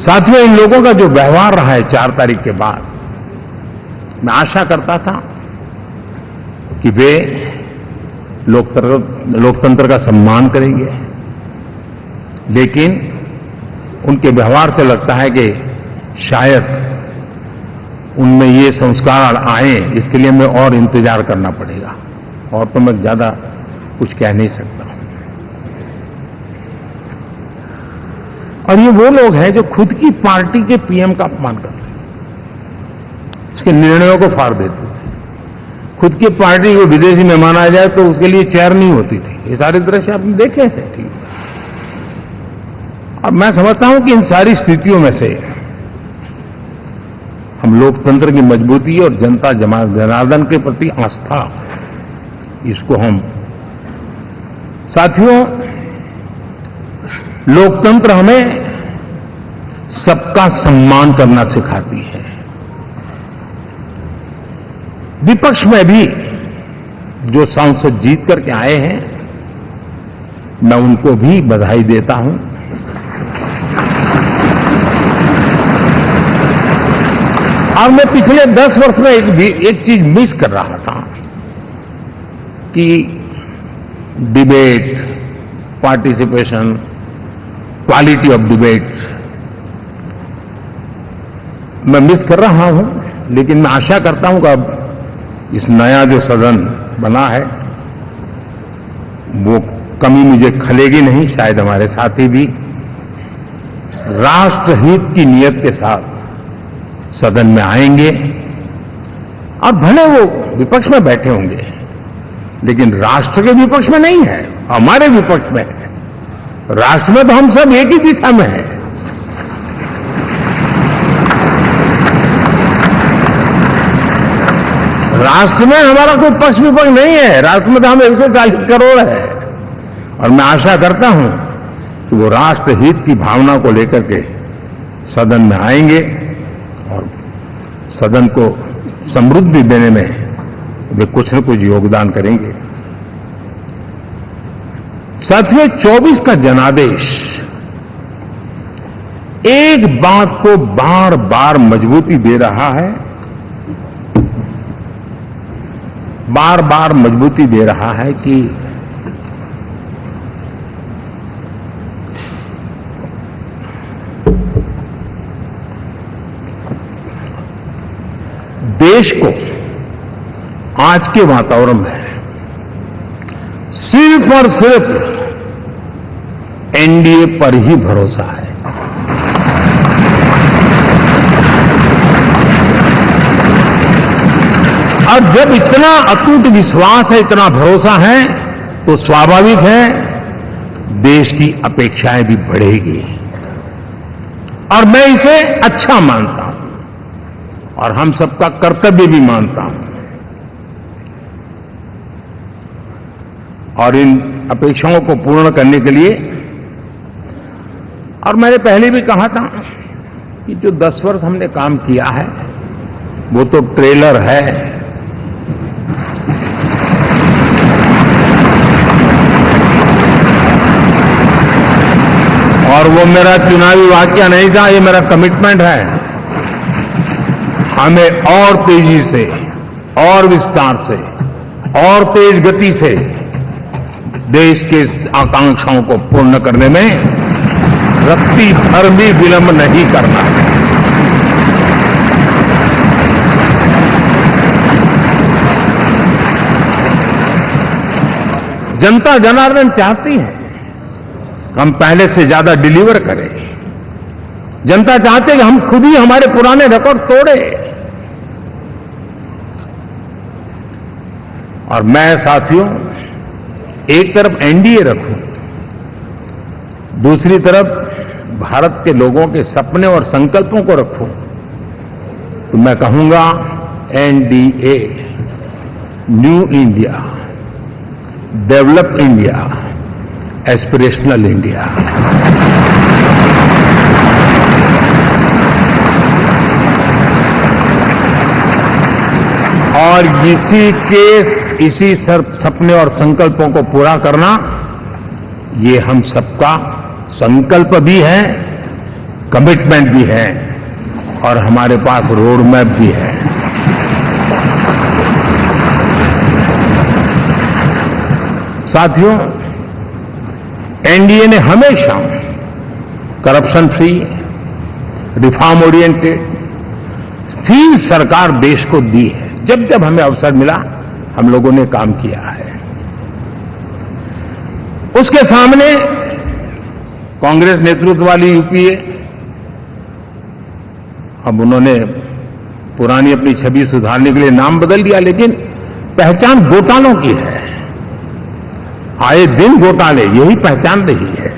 साथियों, इन लोगों का जो व्यवहार रहा है 4 तारीख के बाद, मैं आशा करता था कि वे लोकतंत्र का सम्मान करेंगे, लेकिन उनके व्यवहार से लगता है कि शायद उनमें ये संस्कार आए, इसके लिए हमें और इंतजार करना पड़ेगा, और तो मैं ज्यादा कुछ कह नहीं सकता। और ये वो लोग हैं जो खुद की पार्टी के पीएम का अपमान करते हैं, उसके निर्णयों को फाड़ देते थे। खुद की पार्टी को विदेशी मेहमान आ जाए तो उसके लिए चेयर नहीं होती थी। ये सारे दृश्य आपने देखे हैं, ठीक। और मैं समझता हूं कि इन सारी स्थितियों में से हम लोकतंत्र की मजबूती और जनता जनार्दन के प्रति आस्था, इसको हम, साथियों, लोकतंत्र हमें सबका सम्मान करना सिखाती है। विपक्ष में भी जो सांसद जीत करके आए हैं, मैं उनको भी बधाई देता हूं। और मैं पिछले 10 वर्ष में एक चीज मिस कर रहा था कि debate, participation, quality of debate मैं मिस कर रहा हूं। लेकिन मैं आशा करता हूं कि अब इस नया जो सदन बना है, वो कमी मुझे खलेगी नहीं। शायद हमारे साथी भी राष्ट्रहित की नीयत के साथ सदन में आएंगे, और भले वो विपक्ष में बैठे होंगे, लेकिन राष्ट्र के विपक्ष में नहीं है, हमारे विपक्ष में है। राष्ट्र में तो हम सब एक ही दिशा में हैं। राष्ट्र में हमारा कोई पक्ष विपक्ष नहीं है, राष्ट्र में तो हम 140 करोड़ है। और मैं आशा करता हूं कि वो राष्ट्रहित की भावना को लेकर के सदन में आएंगे और सदन को समृद्धि देने में वे कुछ न कुछ योगदान करेंगे। साथियों, 24 का जनादेश एक बात को बार बार मजबूती दे रहा है, बार बार मजबूती दे रहा है कि देश को आज के वातावरण में सिर्फ और सिर्फ एनडीए पर ही भरोसा है। और जब इतना अटूट विश्वास है, इतना भरोसा है, तो स्वाभाविक है देश की अपेक्षाएं भी बढ़ेगी। और मैं इसे अच्छा मानता हूं और हम सबका कर्तव्य भी मानता हूं। और इन अपेक्षाओं को पूर्ण करने के लिए, और मैंने पहले भी कहा था कि जो 10 वर्ष हमने काम किया है वो तो ट्रेलर है। और वो मेरा चुनावी वाक्य नहीं था, ये मेरा कमिटमेंट है। हमें और तेजी से, और विस्तार से, और तेज गति से देश के आकांक्षाओं को पूर्ण करने में रत्ती भर भी विलंब नहीं करना है। जनता जनार्दन चाहती है हम पहले से ज्यादा डिलीवर करें। जनता चाहती है कि हम खुद ही हमारे पुराने रिकॉर्ड तोड़े। और मैं साथियों, एक तरफ एनडीए रखूं, दूसरी तरफ भारत के लोगों के सपने और संकल्पों को रखूं, तो मैं कहूंगा NDA, new India, develop India, aspirational India. और इसी सपने और संकल्पों को पूरा करना, ये हम सबका संकल्प भी है, कमिटमेंट भी है, और हमारे पास रोड मैप भी है। साथियों, एनडीए ने हमेशा करप्शन फ्री, रिफॉर्म ओरिएंटेड, स्थिर सरकार देश को दी है। जब जब हमें अवसर मिला, हम लोगों ने काम किया है। उसके सामने कांग्रेस नेतृत्व वाली यूपीए, अब उन्होंने पुरानी अपनी छवि सुधारने के लिए नाम बदल दिया, लेकिन पहचान घोटालों की है। आए दिन घोटाले, यही पहचान रही है।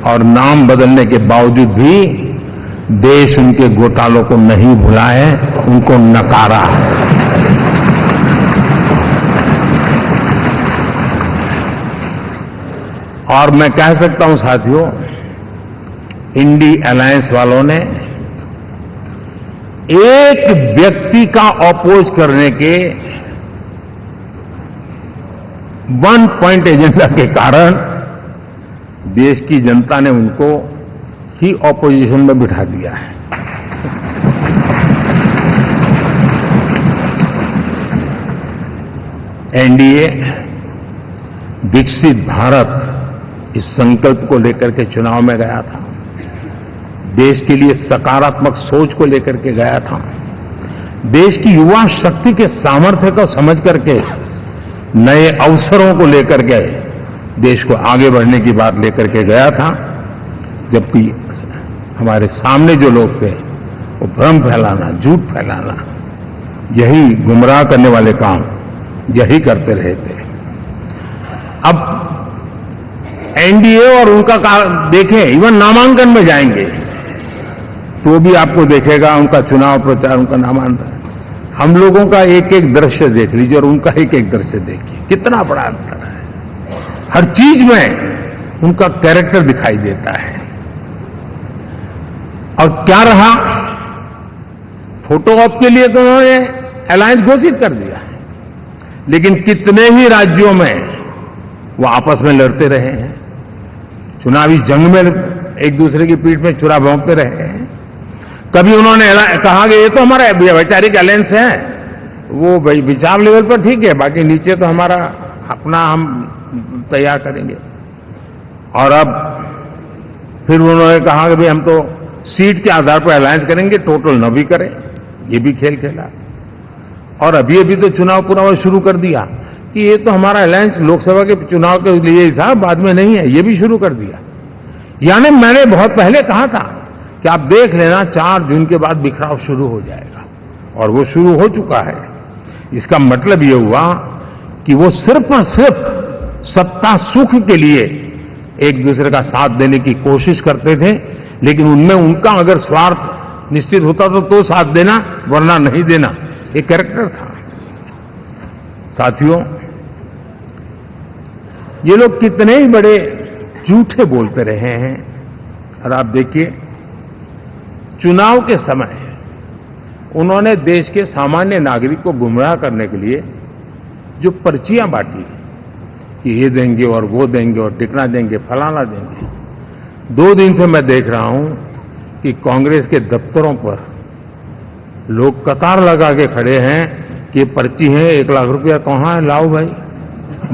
और नाम बदलने के बावजूद भी देश उनके घोटालों को नहीं भुला है, उनको नकारा है। और मैं कह सकता हूं साथियों, इंडी अलायंस वालों ने एक व्यक्ति का अपोज करने के वन पॉइंट एजेंडा के कारण देश की जनता ने उनको ही ऑपोजिशन में बिठा दिया है। एनडीए विकसित भारत इस संकल्प को लेकर के चुनाव में गया था, देश के लिए सकारात्मक सोच को लेकर के गया था, देश की युवा शक्ति के सामर्थ्य को समझ करके नए अवसरों को लेकर के देश को आगे बढ़ने की बात लेकर के गया था। जबकि हमारे सामने जो लोग थे, वो भ्रम फैलाना, झूठ फैलाना, यही गुमराह करने वाले काम यही करते रहे थे। अब एनडीए और उनका देखें, इवन नामांकन में जाएंगे तो भी आपको देखेगा उनका चुनाव प्रचार, उनका नामांकन, हम लोगों का एक एक दृश्य देख लीजिए और उनका एक एक दृश्य देखिए, कितना बड़ा अंतर है। हर चीज में उनका कैरेक्टर दिखाई देता है। और क्या रहा, फोटो ऑप के लिए तो उन्होंने अलायंस घोषित कर दिया, लेकिन कितने ही राज्यों में वो आपस में लड़ते रहे हैं, चुनावी जंग में एक दूसरे की पीठ में छुरा भोंकते रहे हैं। कभी उन्होंने कहा कि ये तो हमारा वैचारिक अलायंस है, वो विचार लेवल पर ठीक है, बाकी नीचे तो हमारा अपना हम तैयार करेंगे। और अब फिर उन्होंने कहा कि भाई हम तो सीट के आधार पर अलायंस करेंगे, टोटल न भी करें, ये भी खेल खेला। और अभी अभी तो चुनाव पूरा शुरू कर दिया कि ये तो हमारा अलायंस लोकसभा के चुनाव के लिए ही था, बाद में नहीं है, ये भी शुरू कर दिया। यानी मैंने बहुत पहले कहा था कि आप देख लेना 4 जून के बाद बिखराव शुरू हो जाएगा, और वो शुरू हो चुका है। इसका मतलब ये हुआ कि वो सिर्फ और सिर्फ सत्ता सुख के लिए एक दूसरे का साथ देने की कोशिश करते थे, लेकिन उनमें उनका अगर स्वार्थ निश्चित होता तो साथ देना, वरना नहीं देना, एक कैरेक्टर था। साथियों, ये लोग कितने ही बड़े झूठे बोलते रहे हैं। और आप देखिए, चुनाव के समय उन्होंने देश के सामान्य नागरिक को गुमराह करने के लिए जो पर्चियां बांटी कि ये देंगे और वो देंगे और टिकना देंगे, फलाना देंगे, 2 दिन से मैं देख रहा हूं कि कांग्रेस के दफ्तरों पर लोग कतार लगा के खड़े हैं कि ये पर्ची है, 1 लाख रुपया कहां है, लाओ भाई,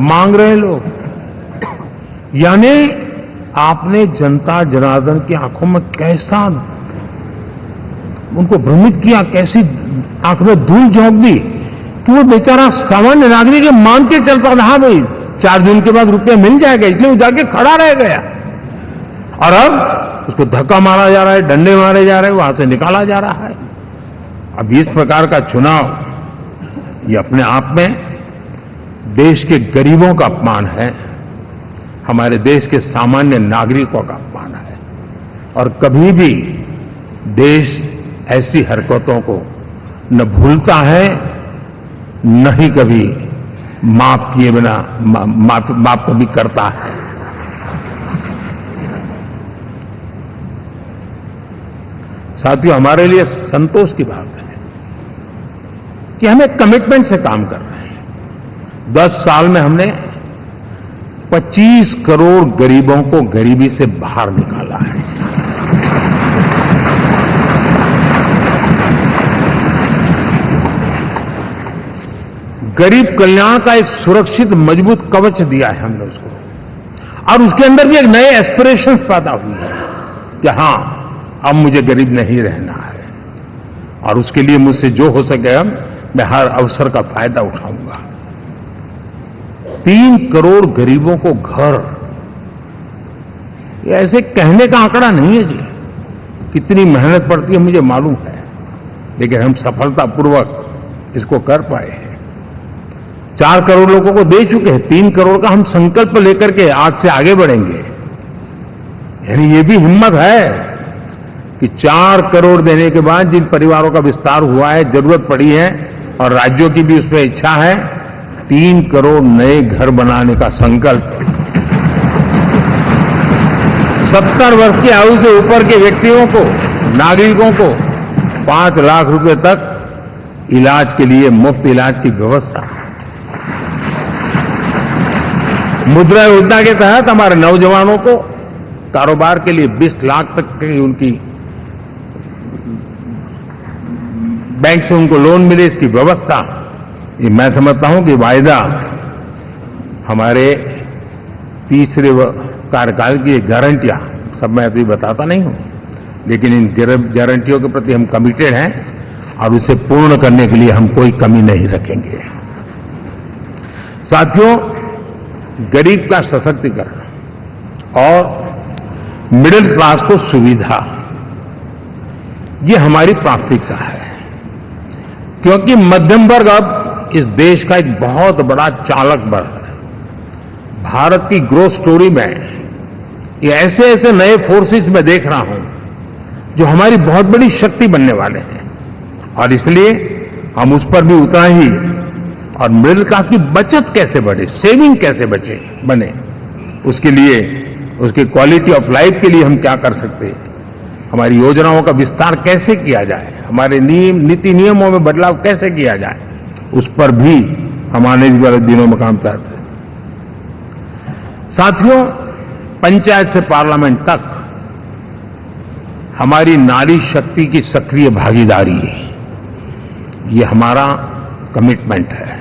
मांग रहे हैं लोग। यानी आपने जनता जनार्दन की आंखों में कैसा उनको भ्रमित किया, कैसी आंख में धूल झोंक दी कि वो बेचारा सामान्य नागरिक मांग के चलता था, भाई 4 जून के बाद रुपया मिल जाएगा, इसलिए वो जाके खड़ा रह गया। और अब उसको धक्का मारा जा रहा है, डंडे मारे जा रहे हैं, वहां से निकाला जा रहा है। अब इस प्रकार का चुनाव ये अपने आप में देश के गरीबों का अपमान है, हमारे देश के सामान्य नागरिकों का अपमान। और कभी भी देश ऐसी हरकतों को न भूलता है, न ही कभी माफ किए बिना माफ कभी करता है। साथियों, हमारे लिए संतोष की बात है कि हम एक कमिटमेंट से काम कर रहे हैं। 10 साल में हमने 25 करोड़ गरीबों को गरीबी से बाहर निकाला है। गरीब कल्याण का एक सुरक्षित मजबूत कवच दिया है हमने उसको, और उसके अंदर भी एक नए एस्पिरेशंस पैदा हुई है कि हां, अब मुझे गरीब नहीं रहना है, और उसके लिए मुझसे जो हो सके मैं हर अवसर का फायदा उठाऊंगा। 3 करोड़ गरीबों को घर, ये ऐसे कहने का आंकड़ा नहीं है जी, कितनी मेहनत पड़ती है मुझे मालूम है, लेकिन हम सफलतापूर्वक इसको कर पाए हैं। 4 करोड़ लोगों को दे चुके हैं, 3 करोड़ का हम संकल्प लेकर के आज से आगे बढ़ेंगे। यानी ये भी हिम्मत है कि 4 करोड़ देने के बाद जिन परिवारों का विस्तार हुआ है, जरूरत पड़ी है, और राज्यों की भी उसमें इच्छा है, 3 करोड़ नए घर बनाने का संकल्प। 70 वर्ष की आयु से ऊपर के व्यक्तियों को, नागरिकों को 5 लाख रुपए तक इलाज के लिए मुफ्त इलाज की व्यवस्था। मुद्रा योजना के तहत हमारे नौजवानों को कारोबार के लिए 20 लाख तक की उनकी बैंक से उनको लोन मिले, इसकी व्यवस्था। ये मैं समझता हूं कि वायदा हमारे तीसरे कार्यकाल की गारंटियां, सब मैं अभी बताता नहीं हूं, लेकिन इन गारंटियों के प्रति हम कमिटेड हैं और उसे पूर्ण करने के लिए हम कोई कमी नहीं रखेंगे। साथियों, गरीब का सशक्तिकरण और मिडिल क्लास को सुविधा, ये हमारी प्राथमिकता है, क्योंकि मध्यम वर्ग अब इस देश का एक बहुत बड़ा चालक बल है। भारत की ग्रोथ स्टोरी में ये ऐसे ऐसे नए फोर्सेस में देख रहा हूं जो हमारी बहुत बड़ी शक्ति बनने वाले हैं, और इसलिए हम उस पर भी उतना ही, और मिडिल क्लास की बचत कैसे बढ़े, सेविंग कैसे बने, उसके लिए, उसकी क्वालिटी ऑफ लाइफ के लिए हम क्या कर सकते हैं, हमारी योजनाओं का विस्तार कैसे किया जाए, हमारे नीति नियमों में बदलाव कैसे किया जाए, उस पर भी हम आने वाले दिनों में काम करते हैं। साथियों, पंचायत से पार्लियामेंट तक हमारी नारी शक्ति की सक्रिय भागीदारी, ये हमारा कमिटमेंट है,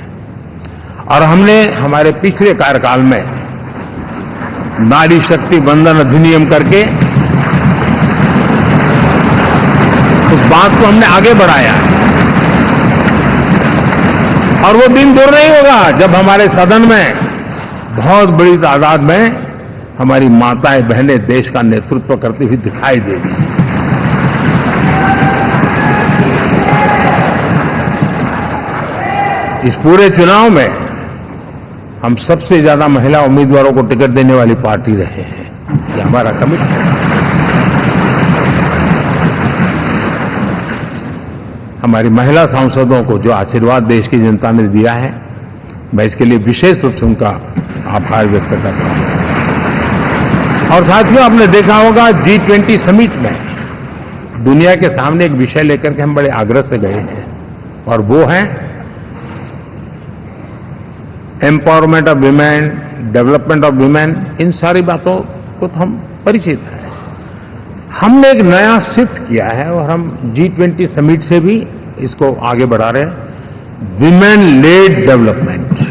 और हमने हमारे पिछले कार्यकाल में नारी शक्ति वंदन अधिनियम करके उस बात को हमने आगे बढ़ाया, और वो दिन दूर नहीं होगा जब हमारे सदन में बहुत बड़ी तादाद में हमारी माताएं बहनें देश का नेतृत्व करती हुई दिखाई देगी। इस पूरे चुनाव में हम सबसे ज्यादा महिला उम्मीदवारों को टिकट देने वाली पार्टी रहे हैं, ये हमारा कमिटमेंट है। हमारी महिला सांसदों को जो आशीर्वाद देश की जनता ने दिया है, मैं इसके लिए विशेष रूप से उनका आभार व्यक्त करता हूं। और साथियों, आपने देखा होगा G20 समिट में दुनिया के सामने एक विषय लेकर के हम बड़े आग्रह से गए हैं, और वो है empowerment of women, development of women. इन सारी बातों को तो हम परिचित हैं। हमने एक नया शिफ्ट किया है, और हम G20 समिट से भी इसको आगे बढ़ा रहे हैं, विमेन लेड डेवलपमेंट।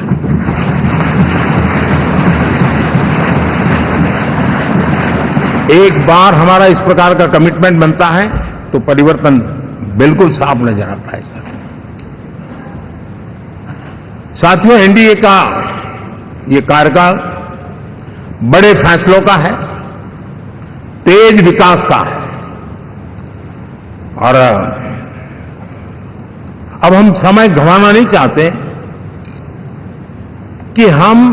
एक बार हमारा इस प्रकार का कमिटमेंट बनता है तो परिवर्तन बिल्कुल साफ नजर आता है। साथियों, एनडीए का ये कार्यकाल बड़े फैसलों का है, तेज विकास का है, और अब हम समय गंवाना नहीं चाहते कि हम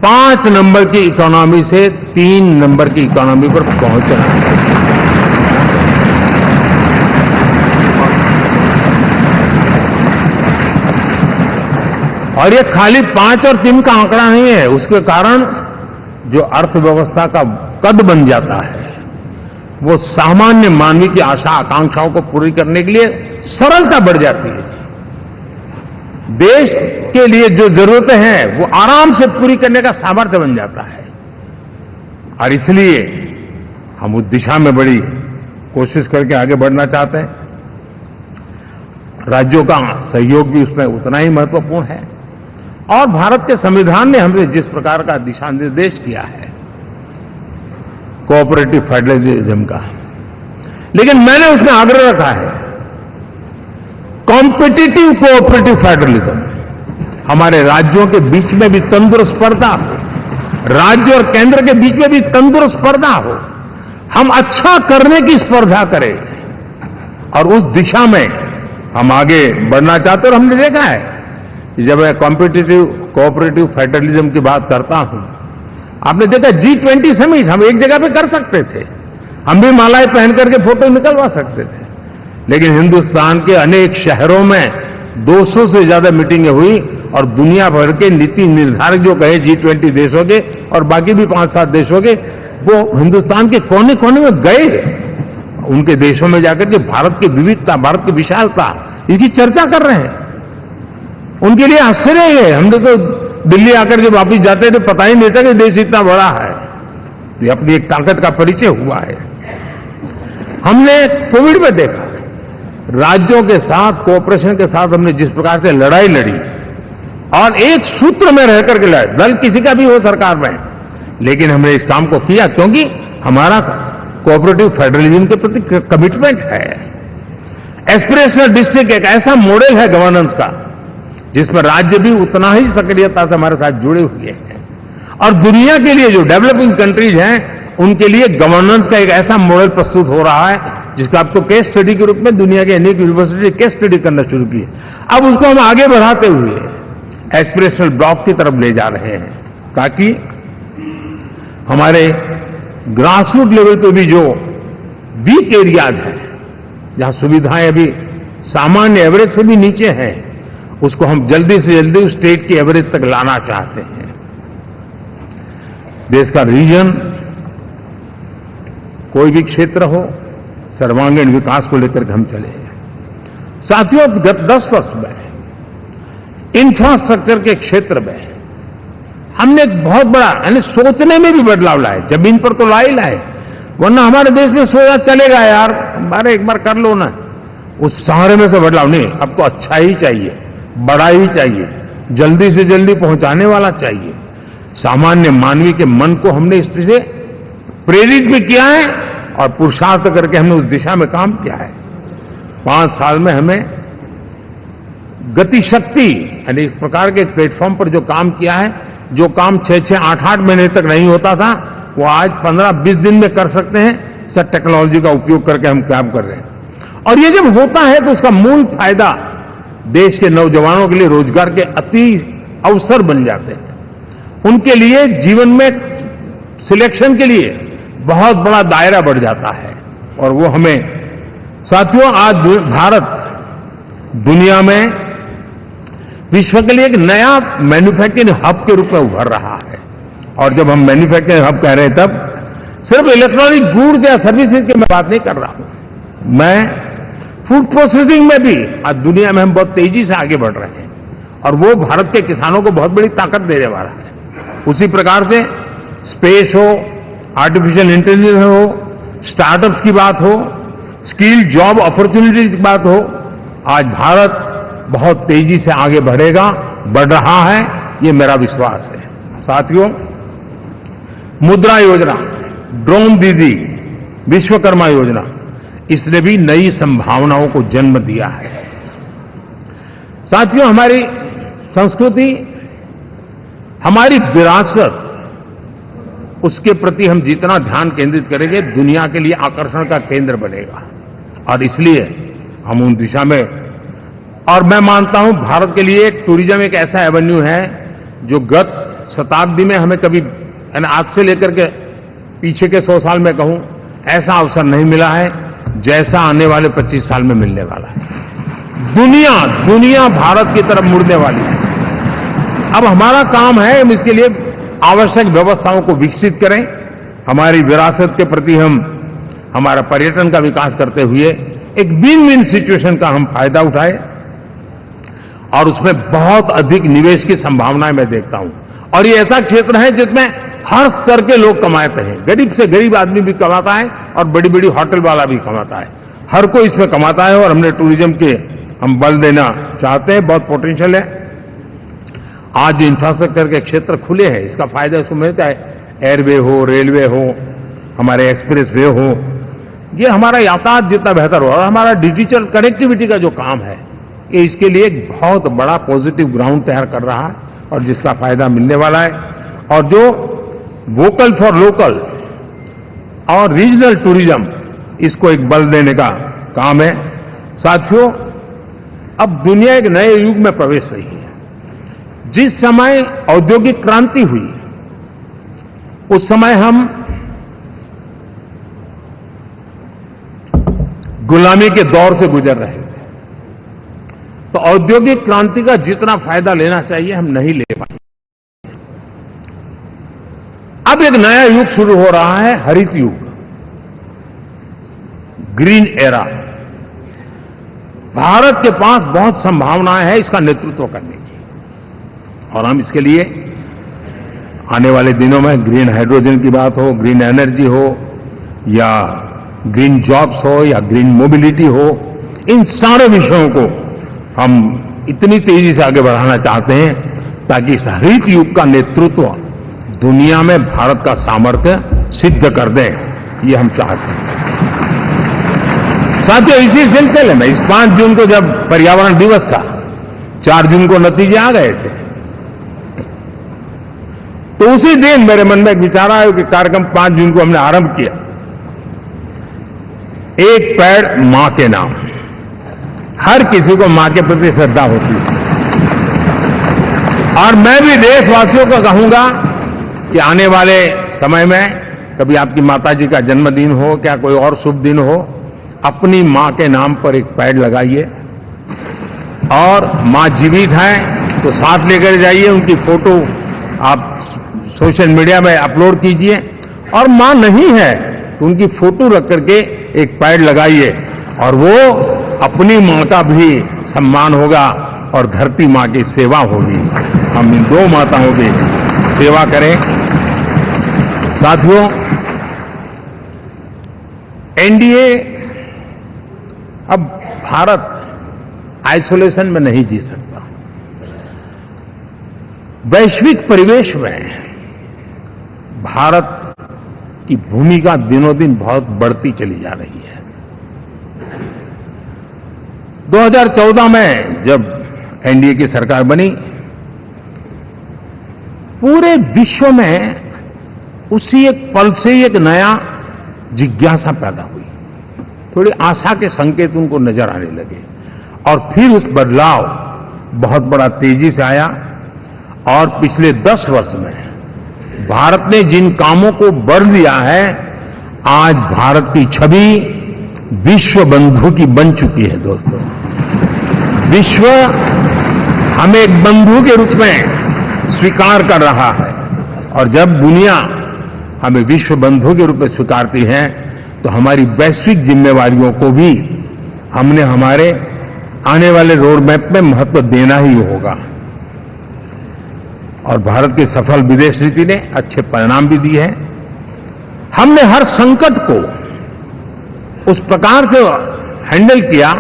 5 नंबर की इकोनॉमी से 3 नंबर की इकोनॉमी पर पहुंचना है। और ये खाली 5 और 3 का आंकड़ा नहीं है, उसके कारण जो अर्थव्यवस्था का कद बन जाता है, वो सामान्य मानवी की आशा आकांक्षाओं को पूरी करने के लिए सरलता बढ़ जाती है। देश के लिए जो जरूरतें हैं वो आराम से पूरी करने का सामर्थ्य बन जाता है। और इसलिए हम उस दिशा में बड़ी कोशिश करके आगे बढ़ना चाहते हैं। राज्यों का सहयोग भी उसमें उतना ही महत्वपूर्ण है। और भारत के संविधान ने हमें जिस प्रकार का दिशा निर्देश किया है कोऑपरेटिव फेडरलिज्म का, लेकिन मैंने उसमें आग्रह रखा है कॉम्पिटिटिव कोऑपरेटिव फेडरलिज्म। हमारे राज्यों के बीच में भी तंदुरुस्त स्पर्धा हो, राज्य और केंद्र के बीच में भी तंदुरुस्त स्पर्धा हो, हम अच्छा करने की स्पर्धा करें और उस दिशा में हम आगे बढ़ना चाहते हैं। और हमने देखा है कि जब मैं कॉम्पिटिटिव कोऑपरेटिव फेडरलिज्म की बात करता हूं, आपने देखा G20 समिट हम एक जगह पे कर सकते थे, हम भी मालाएं पहन करके फोटो निकलवा सकते थे, लेकिन हिंदुस्तान के अनेक शहरों में 200 से ज्यादा मीटिंगें हुई और दुनिया भर के नीति निर्धारक जो कहे G20 देशों के और बाकी भी 5-7 देशों के, वो हिंदुस्तान के कोने कोने में गए, उनके देशों में जाकर के भारत की विविधता, भारत की विशालता, इसकी चर्चा कर रहे हैं। उनके लिए आश्चर्य है, हमने तो दिल्ली आकर के वापिस जाते थे, पता ही नहीं था कि देश इतना बड़ा है। ये अपनी एक ताकत का परिचय हुआ है। हमने कोविड में देखा, राज्यों के साथ कोऑपरेशन के साथ हमने जिस प्रकार से लड़ाई लड़ी और एक सूत्र में रह करके लड़ाई, दल किसी का भी हो सरकार में, लेकिन हमने इस काम को किया क्योंकि हमारा कोऑपरेटिव फेडरलिज्म के प्रति कमिटमेंट है। एस्पिरेशनल डिस्ट्रिक्ट एक ऐसा मॉडल है गवर्नेंस का जिसमें राज्य भी उतना ही सक्रियता से हमारे साथ जुड़े हुए हैं। और दुनिया के लिए जो डेवलपिंग कंट्रीज हैं उनके लिए गवर्नेंस का एक ऐसा मॉडल प्रस्तुत हो रहा है जिसका अब तो केस स्टडी के रूप में दुनिया के अनेक यूनिवर्सिटी केस स्टडी करना शुरू की है। अब उसको हम आगे बढ़ाते हुए एस्पिरेशनल ब्लॉक की तरफ ले जा रहे हैं ताकि हमारे ग्रासरूट लेवल पे भी जो वीक एरियाज हैं, जहां सुविधाएं अभी सामान्य एवरेज से भी नीचे हैं, उसको हम जल्दी से जल्दी उस स्टेट की एवरेज तक लाना चाहते हैं। देश का रीजन कोई भी क्षेत्र हो, सर्वांगीण विकास को लेकर के हम चले। साथियों, गत 10 वर्ष में इंफ्रास्ट्रक्चर के क्षेत्र में हमने एक बहुत बड़ा, यानी सोचने में भी बदलाव लाए। जमीन पर तो लाए, वरना हमारे देश में सोचा चलेगा यार, अरे एक बार कर लो ना, उस सारे में से बदलाव नहीं। अब तो अच्छा ही चाहिए, बड़ा ही चाहिए, जल्दी से जल्दी पहुंचाने वाला चाहिए। सामान्य मानवी के मन को हमने इस तरह से प्रेरित भी किया है और पुरुषार्थ करके हमने उस दिशा में काम किया है। 5 साल में हमें गति शक्ति, यानी इस प्रकार के प्लेटफॉर्म पर जो काम किया है, जो काम 6-6, 8-8 महीने तक नहीं होता था, वो आज 15-20 दिन में कर सकते हैं। सर, टेक्नोलॉजी का उपयोग करके हम काम कर रहे हैं। और ये जब होता है तो उसका मूल फायदा देश के नौजवानों के लिए रोजगार के अति अवसर बन जाते हैं। उनके लिए जीवन में सिलेक्शन के लिए बहुत बड़ा दायरा बढ़ जाता है। और वो हमें, साथियों, आज भारत दुनिया में विश्व के लिए एक नया मैन्युफैक्चरिंग हब के रूप में उभर रहा है। और जब हम मैन्युफैक्चरिंग हब कह रहे हैं तब सिर्फ इलेक्ट्रॉनिक गुड्स या सर्विसेज की मैं बात नहीं कर रहा हूं। मैं फूड प्रोसेसिंग में भी आज दुनिया में हम बहुत तेजी से आगे बढ़ रहे हैं और वो भारत के किसानों को बहुत बड़ी ताकत देने वाला है। उसी प्रकार से स्पेस हो, आर्टिफिशियल इंटेलिजेंस हो, स्टार्टअप्स की बात हो, स्किल जॉब अपॉर्चुनिटीज की बात हो, आज भारत बहुत तेजी से आगे बढ़ेगा, बढ़ रहा है, ये मेरा विश्वास है। साथियों, मुद्रा योजना, ड्रोन दीदी, विश्वकर्मा योजना, इसने भी नई संभावनाओं को जन्म दिया है। साथियों, हमारी संस्कृति, हमारी विरासत, उसके प्रति हम जितना ध्यान केंद्रित करेंगे, दुनिया के लिए आकर्षण का केंद्र बनेगा। और इसलिए हम उन दिशा में, और मैं मानता हूं भारत के लिए टूरिज्म एक ऐसा एवेन्यू है जो गत शताब्दी में हमें कभी, आज से लेकर के पीछे के 100 साल में कहूं, ऐसा अवसर नहीं मिला है जैसा आने वाले 25 साल में मिलने वाला है। दुनिया भारत की तरफ मुड़ने वाली है। अब हमारा काम है हम इसके लिए आवश्यक व्यवस्थाओं को विकसित करें, हमारी विरासत के प्रति हम हमारा पर्यटन का विकास करते हुए एक विन विन सिचुएशन का हम फायदा उठाएं और उसमें बहुत अधिक निवेश की संभावनाएं मैं देखता हूं। और ये ऐसा क्षेत्र है जिसमें हर स्तर के लोग कमाते हैं, गरीब से गरीब आदमी भी कमाता है और बड़ी बड़ी होटल वाला भी कमाता है, हर कोई इसमें कमाता है। और हमने टूरिज्म के हम बल देना चाहते हैं, बहुत पोटेंशियल है। आज इंफ्रास्ट्रक्चर के क्षेत्र खुले हैं, इसका फायदा इसको मिलता है, एयरवे हो, रेलवे हो, हमारे एक्सप्रेस वे हो, ये हमारा यातायात जितना बेहतर हो और हमारा डिजिटल कनेक्टिविटी का जो काम है ये इसके लिए एक बहुत बड़ा पॉजिटिव ग्राउंड तैयार कर रहा है और जिसका फायदा मिलने वाला है। और जो वोकल फॉर लोकल और रीजनल टूरिज्म, इसको एक बल देने का काम है। साथियों, अब दुनिया एक नए युग में प्रवेश रही है। जिस समय औद्योगिक क्रांति हुई उस समय हम गुलामी के दौर से गुजर रहे थे, तो औद्योगिक क्रांति का जितना फायदा लेना चाहिए हम नहीं ले पाए। अब एक नया युग शुरू हो रहा है, हरित युग, ग्रीन एरा। भारत के पास बहुत संभावनाएं हैं इसका नेतृत्व करने की और हम इसके लिए आने वाले दिनों में ग्रीन हाइड्रोजन की बात हो, ग्रीन एनर्जी हो या ग्रीन जॉब्स हो या ग्रीन मोबिलिटी हो, इन सारे विषयों को हम इतनी तेजी से आगे बढ़ाना चाहते हैं ताकि इस हरित युग का नेतृत्व दुनिया में भारत का सामर्थ्य सिद्ध कर दें, ये हम चाहते हैं। साथियों, इसी सिलसिले में इस 5 जून को जब पर्यावरण दिवस था, 4 जून को नतीजे आ गए थे, तो उसी दिन मेरे मन में एक विचार आया कि कार्यक्रम 5 जून को हमने आरंभ किया, एक पेड़ मां के नाम। हर किसी को मां के प्रति श्रद्धा होती है और मैं भी देशवासियों को कहूंगा कि आने वाले समय में कभी आपकी माताजी का जन्मदिन हो, क्या कोई और शुभ दिन हो, अपनी मां के नाम पर एक पेड़ लगाइए और मां जीवित है तो साथ लेकर जाइए, उनकी फोटो आप सोशल मीडिया में अपलोड कीजिए और मां नहीं है तो उनकी फोटो रख करके एक पेड़ लगाइए और वो अपनी मां का भी सम्मान होगा और धरती मां की सेवा होगी। हम इन 2 माताओं की सेवा करें। साथियों, एनडीए, अब भारत आइसोलेशन में नहीं जी सकता। वैश्विक परिवेश में भारत की भूमिका दिनों दिन बहुत बढ़ती चली जा रही है। 2014 में जब एनडीए की सरकार बनी, पूरे विश्व में उसी एक पल से एक नया जिज्ञासा पैदा हुई, थोड़ी आशा के संकेत उनको नजर आने लगे और फिर उस बदलाव बहुत बड़ा तेजी से आया और पिछले 10 वर्ष में भारत ने जिन कामों को बढ़ दिया है, आज भारत की छवि विश्व बंधु की बन चुकी है। दोस्तों, विश्व हमें एक बंधु के रूप में स्वीकार कर रहा है और जब दुनिया हमें विश्व बंधु के रूप में स्वीकारती है तो हमारी वैश्विक जिम्मेवारियों को भी हमने हमारे आने वाले रोड मैप में महत्व देना ही होगा। और भारत की सफल विदेश नीति ने अच्छे परिणाम भी दिए हैं। हमने हर संकट को उस प्रकार से हैंडल किया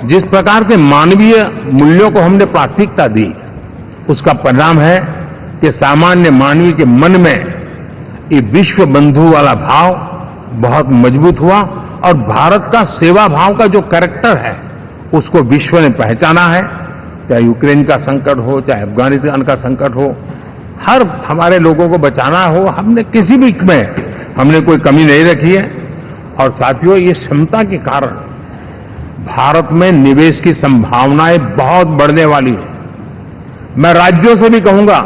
जिस प्रकार से मानवीय मूल्यों को हमने प्राथमिकता दी, उसका परिणाम है कि सामान्य मानवीय के मन में ये विश्व बंधु वाला भाव बहुत मजबूत हुआ और भारत का सेवा भाव का जो कैरेक्टर है उसको विश्व ने पहचाना है। चाहे यूक्रेन का संकट हो, चाहे अफगानिस्तान का संकट हो, हर हमारे लोगों को बचाना हो, हमने किसी भी में हमने कोई कमी नहीं रखी है। और साथियों, ये क्षमता के कारण भारत में निवेश की संभावनाएं बहुत बढ़ने वाली है। मैं राज्यों से भी कहूंगा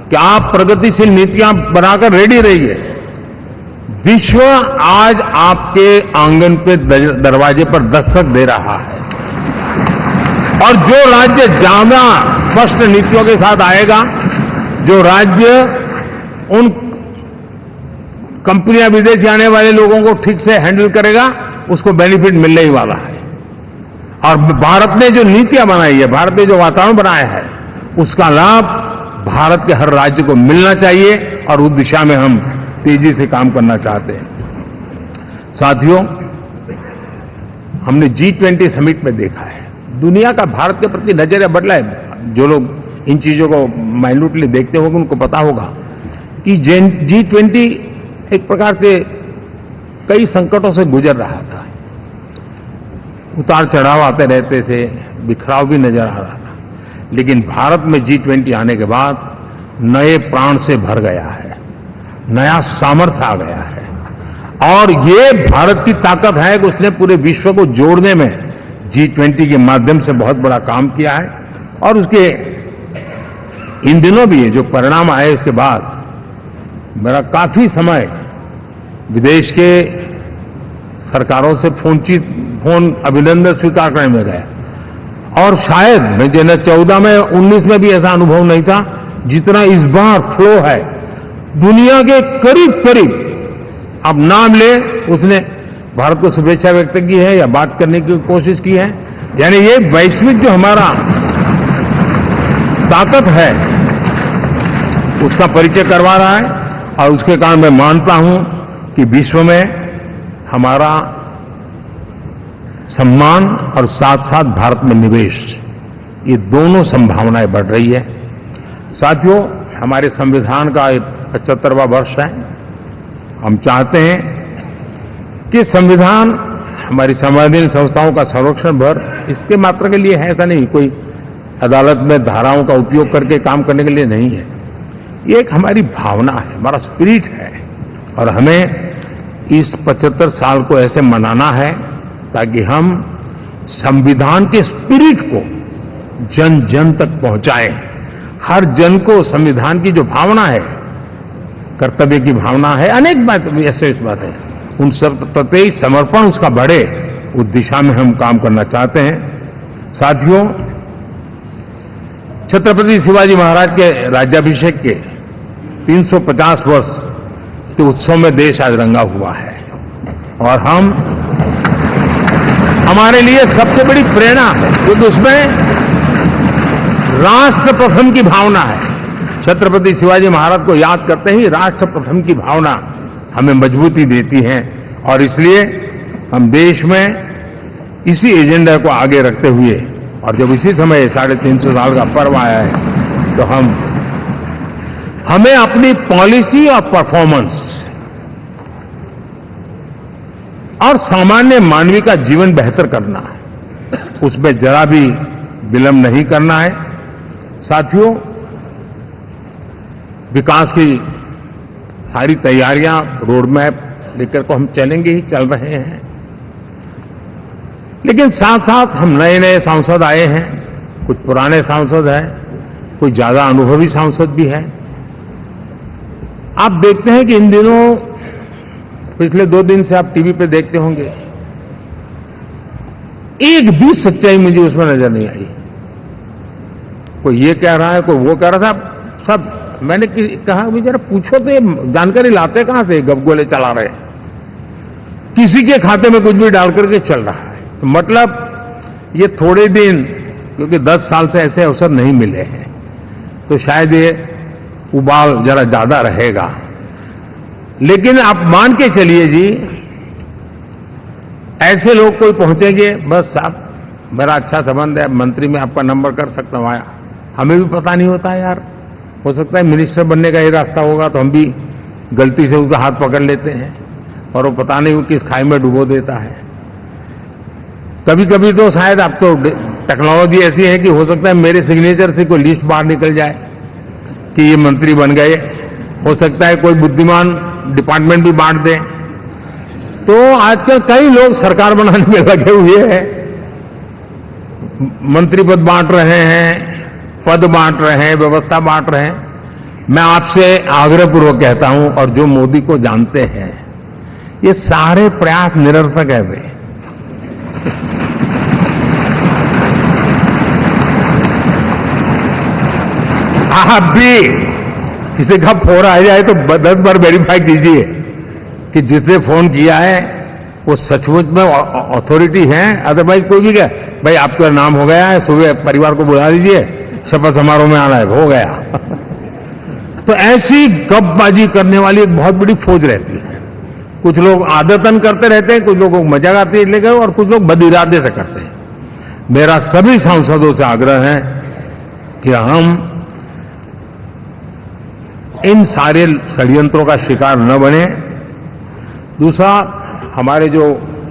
कि आप प्रगतिशील नीतियां बनाकर रेडी रहिए। विश्व आज आपके आंगन पे दरवाजे पर दस्तक दे रहा है और जो राज्य ज्यादा स्पष्ट नीतियों के साथ आएगा जो राज्य उन कंपनियां विदेश जाने वाले लोगों को ठीक से हैंडल करेगा, उसको बेनिफिट मिलने ही वाला है। और भारत ने जो नीतियां बनाई है, भारत ने जो वातावरण बनाया है, उसका लाभ भारत के हर राज्य को मिलना चाहिए और उस दिशा में हम तेजी से काम करना चाहते हैं। साथियों, हमने G20 समिट में देखा है, दुनिया का भारत के प्रति नजरिया बदला है। जो लोग इन चीजों को माइन्यूटली देखते होंगे उनको पता होगा कि G20 एक प्रकार से कई संकटों से गुजर रहा था, उतार चढ़ाव आते रहते थे, बिखराव भी नजर आ रहा था, लेकिन भारत में G20 आने के बाद नए प्राण से भर गया है, नया सामर्थ्य आ गया है। और ये भारत की ताकत है कि उसने पूरे विश्व को जोड़ने में G20 के माध्यम से बहुत बड़ा काम किया है। और उसके इन दिनों भी जो परिणाम आए इसके बाद मेरा काफी समय विदेश के सरकारों से फोन अभिनंदन स्वीकार करने में गया। और शायद मैं 2014 में 19 में भी ऐसा अनुभव नहीं था जितना इस बार फ्लो है। दुनिया के करीब करीब, अब नाम ले, उसने भारत को शुभेच्छा व्यक्त की है या बात करने की कोशिश की है। यानी ये वैश्विक जो हमारा ताकत है उसका परिचय करवा रहा है। और उसके कारण मैं मानता हूं कि विश्व में हमारा सम्मान और साथ साथ भारत में निवेश, ये दोनों संभावनाएं बढ़ रही है। साथियों, हमारे संविधान का 75वां वर्ष है। हम चाहते हैं कि संविधान हमारी संवैधानिक संस्थाओं का संरक्षण भर इसके मात्र के लिए है, ऐसा नहीं, कोई अदालत में धाराओं का उपयोग करके काम करने के लिए नहीं है। ये एक हमारी भावना है, हमारा स्पिरिट है। और हमें इस 75 साल को ऐसे मनाना है ताकि हम संविधान के स्पिरिट को जन जन तक पहुंचाएं। हर जन को संविधान की जो भावना है, कर्तव्य की भावना है, अनेक बात ऐसे इस बात है, उन सब प्रति समर्पण उसका बढ़े, उस दिशा में हम काम करना चाहते हैं। साथियों, छत्रपति शिवाजी महाराज के राज्याभिषेक के 350 वर्ष के उत्सव में देश आज रंगा हुआ है। और हमारे लिए सबसे बड़ी प्रेरणा है क्योंकि उसमें राष्ट्र प्रथम की भावना है। छत्रपति शिवाजी महाराज को याद करते ही राष्ट्र प्रथम की भावना हमें मजबूती देती है। और इसलिए हम देश में इसी एजेंडा को आगे रखते हुए, और जब इसी समय 350 साल का पर्व आया है, तो हमें अपनी पॉलिसी और परफॉर्मेंस और सामान्य मानवीय का जीवन बेहतर करना है, उसमें जरा भी विलंब नहीं करना है। साथियों, विकास की सारी तैयारियां, रोड मैप लेकर को हम चलेंगे ही, चल रहे हैं। लेकिन साथ साथ हम नए नए सांसद आए हैं, कुछ पुराने सांसद हैं, कुछ ज्यादा अनुभवी सांसद भी हैं। आप देखते हैं कि इन दिनों, पिछले 2 दिन से आप टीवी पे देखते होंगे, एक भी सच्चाई मुझे उसमें नजर नहीं आई। कोई ये कह रहा है, कोई वो कह रहा था, सब मैंने कहा भी जरा पूछो तो ये जानकारी लाते कहां से, गपगोले चला रहे, किसी के खाते में कुछ भी डाल करके चल रहा है। तो मतलब ये थोड़े दिन, क्योंकि 10 साल से ऐसे अवसर नहीं मिले हैं, तो शायद ये उबाल जरा ज्यादा रहेगा। लेकिन आप मान के चलिए जी, ऐसे लोग कोई पहुंचेंगे, बस साहब मेरा अच्छा संबंध है, मंत्री में आपका नंबर कर सकता हूं, आया, हमें भी पता नहीं होता यार, हो सकता है मिनिस्टर बनने का ही रास्ता होगा, तो हम भी गलती से उसका हाथ पकड़ लेते हैं और वो पता नहीं वो किस खाई में डुबो देता है। कभी कभी तो शायद अब तो टेक्नोलॉजी ऐसी है कि हो सकता है मेरे सिग्नेचर से कोई लिस्ट बाहर निकल जाए कि ये मंत्री बन गए, हो सकता है कोई बुद्धिमान डिपार्टमेंट भी बांट दे। तो आजकल कई लोग सरकार बनाने में लगे हुए हैं, मंत्री पद बांट रहे हैं, पद बांट रहे हैं, व्यवस्था बांट रहे हैं। मैं आपसे आग्रहपूर्वक कहता हूं, और जो मोदी को जानते हैं, ये सारे प्रयास निरर्थक है। वे आप भी किसी का फोन आ जाए तो 10 बार वेरीफाई कीजिए कि जिसने फोन किया है वो सचमुच में अथॉरिटी है। अदरवाइज कोई भी कहे भाई आपका नाम हो गया है, सुबह परिवार को बुला लीजिए, शपथ समारोह में आना है, हो गया। तो ऐसी गपबाजी करने वाली एक बहुत बड़ी फौज रहती है। कुछ लोग आदतन करते रहते हैं, कुछ लोगों को मजाक आती है लेकर, और कुछ लोग बद-इरादे से करते हैं। मेरा सभी सांसदों से आग्रह है कि हम इन सारे षड्यंत्रों का शिकार न बने। दूसरा, हमारे जो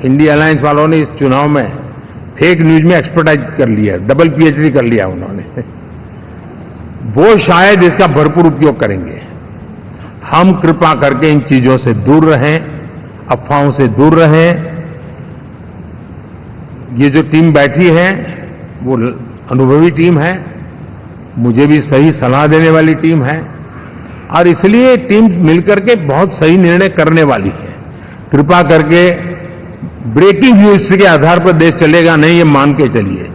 इंडिया अलायंस वालों ने इस चुनाव में फेक न्यूज में एक्सपर्टाइज कर लिया, डबल पीएचडी कर लिया उन्होंने, वो शायद इसका भरपूर उपयोग करेंगे। हम कृपा करके इन चीजों से दूर रहें, अफवाहों से दूर रहें। ये जो टीम बैठी है वो अनुभवी टीम है, मुझे भी सही सलाह देने वाली टीम है, और इसलिए टीम मिलकर के बहुत सही निर्णय करने वाली है। कृपा करके ब्रेकिंग न्यूज के आधार पर देश चलेगा नहीं, ये मान के चलिए।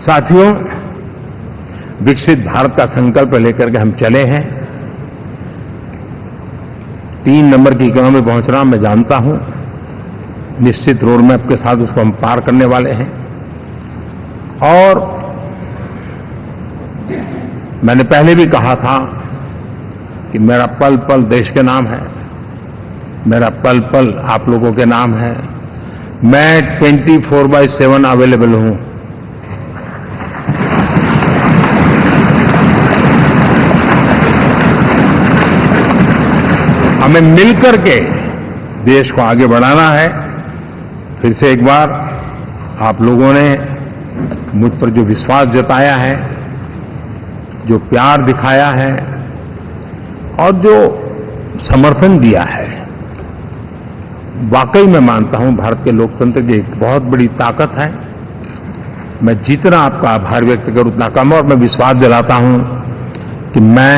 साथियों, विकसित भारत का संकल्प लेकर के हम चले हैं। 3 नंबर की इकोनॉमी पहुंचना मैं जानता हूं, निश्चित रोड मैप के साथ उसको हम पार करने वाले हैं। और मैंने पहले भी कहा था कि मेरा पल पल देश के नाम है, मेरा पल पल आप लोगों के नाम है। मैं 24/7 अवेलेबल हूं। हमें मिलकर के देश को आगे बढ़ाना है। फिर से एक बार आप लोगों ने मुझ पर जो विश्वास जताया है, जो प्यार दिखाया है और जो समर्थन दिया है, वाकई मैं मानता हूं भारत के लोकतंत्र की एक बहुत बड़ी ताकत है। मैं जितना आपका आभार व्यक्त करूं उतना कम, और मैं विश्वास दिलाता हूं कि मैं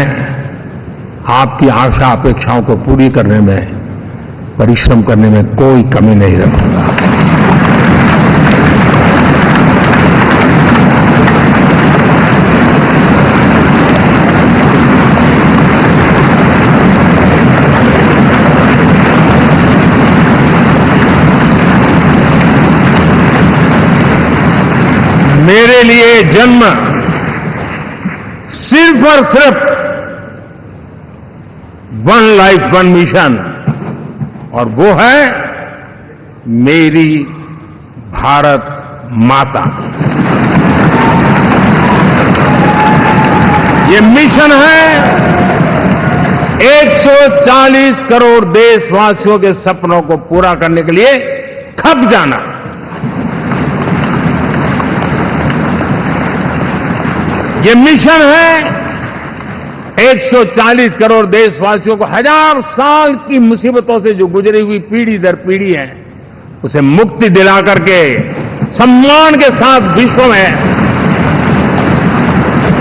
आपकी आशा अपेक्षाओं को पूरी करने में, परिश्रम करने में कोई कमी नहीं रखूंगा। मेरे लिए जन्म सिर्फ और सिर्फ वन लाइफ वन मिशन, और वो है मेरी भारत माता। ये मिशन है 140 करोड़ देशवासियों के सपनों को पूरा करने के लिए खप जाना। ये मिशन है 140 करोड़ देशवासियों को 1000 साल की मुसीबतों से जो गुजरी हुई पीढ़ी दर पीढ़ी है, उसे मुक्ति दिला करके सम्मान के साथ विश्व में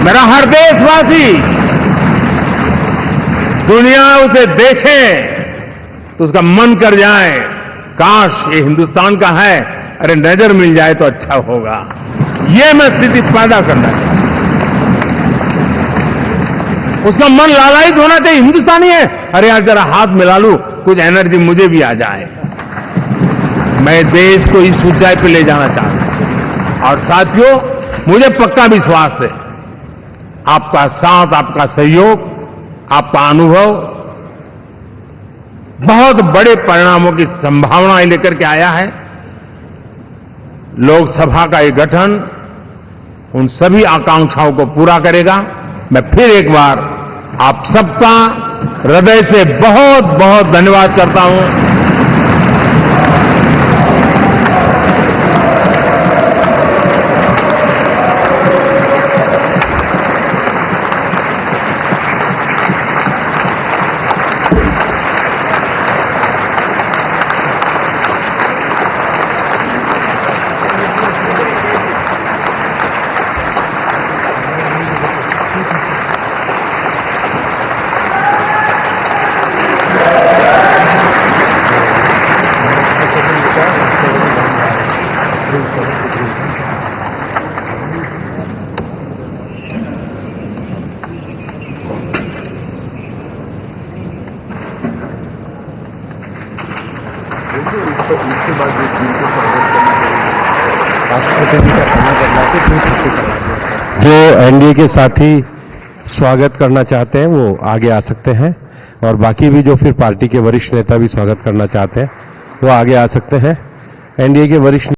मेरा हर देशवासी दुनिया उसे देखे तो उसका मन कर जाए, काश ये हिंदुस्तान का है, अरे नजर मिल जाए तो अच्छा होगा। ये मैं स्थिति पैदा करना चाहता हूं। उसका मन लालायित होना चाहिए, हिंदुस्तानी है, अरे यार जरा हाथ मिला लूं, कुछ एनर्जी मुझे भी आ जाए। मैं देश को इस ऊंचाई पे ले जाना चाहता हूं। और साथियों, मुझे पक्का विश्वास है आपका साथ, आपका सहयोग, आपका अनुभव बहुत बड़े परिणामों की संभावनाएं लेकर के आया है। लोकसभा का ये गठन उन सभी आकांक्षाओं को पूरा करेगा। मैं फिर एक बार आप सबका हृदय से बहुत बहुत धन्यवाद करता हूं। उसके बाद जिनको स्वागत करना चाहिए राष्ट्रपति जी का खाना करना से पूछ सकते जो एनडीए के साथी स्वागत करना चाहते हैं वो आगे आ सकते हैं और बाकी भी जो फिर पार्टी के वरिष्ठ नेता भी स्वागत करना चाहते हैं वो आगे आ सकते हैं। एनडीए के वरिष्ठ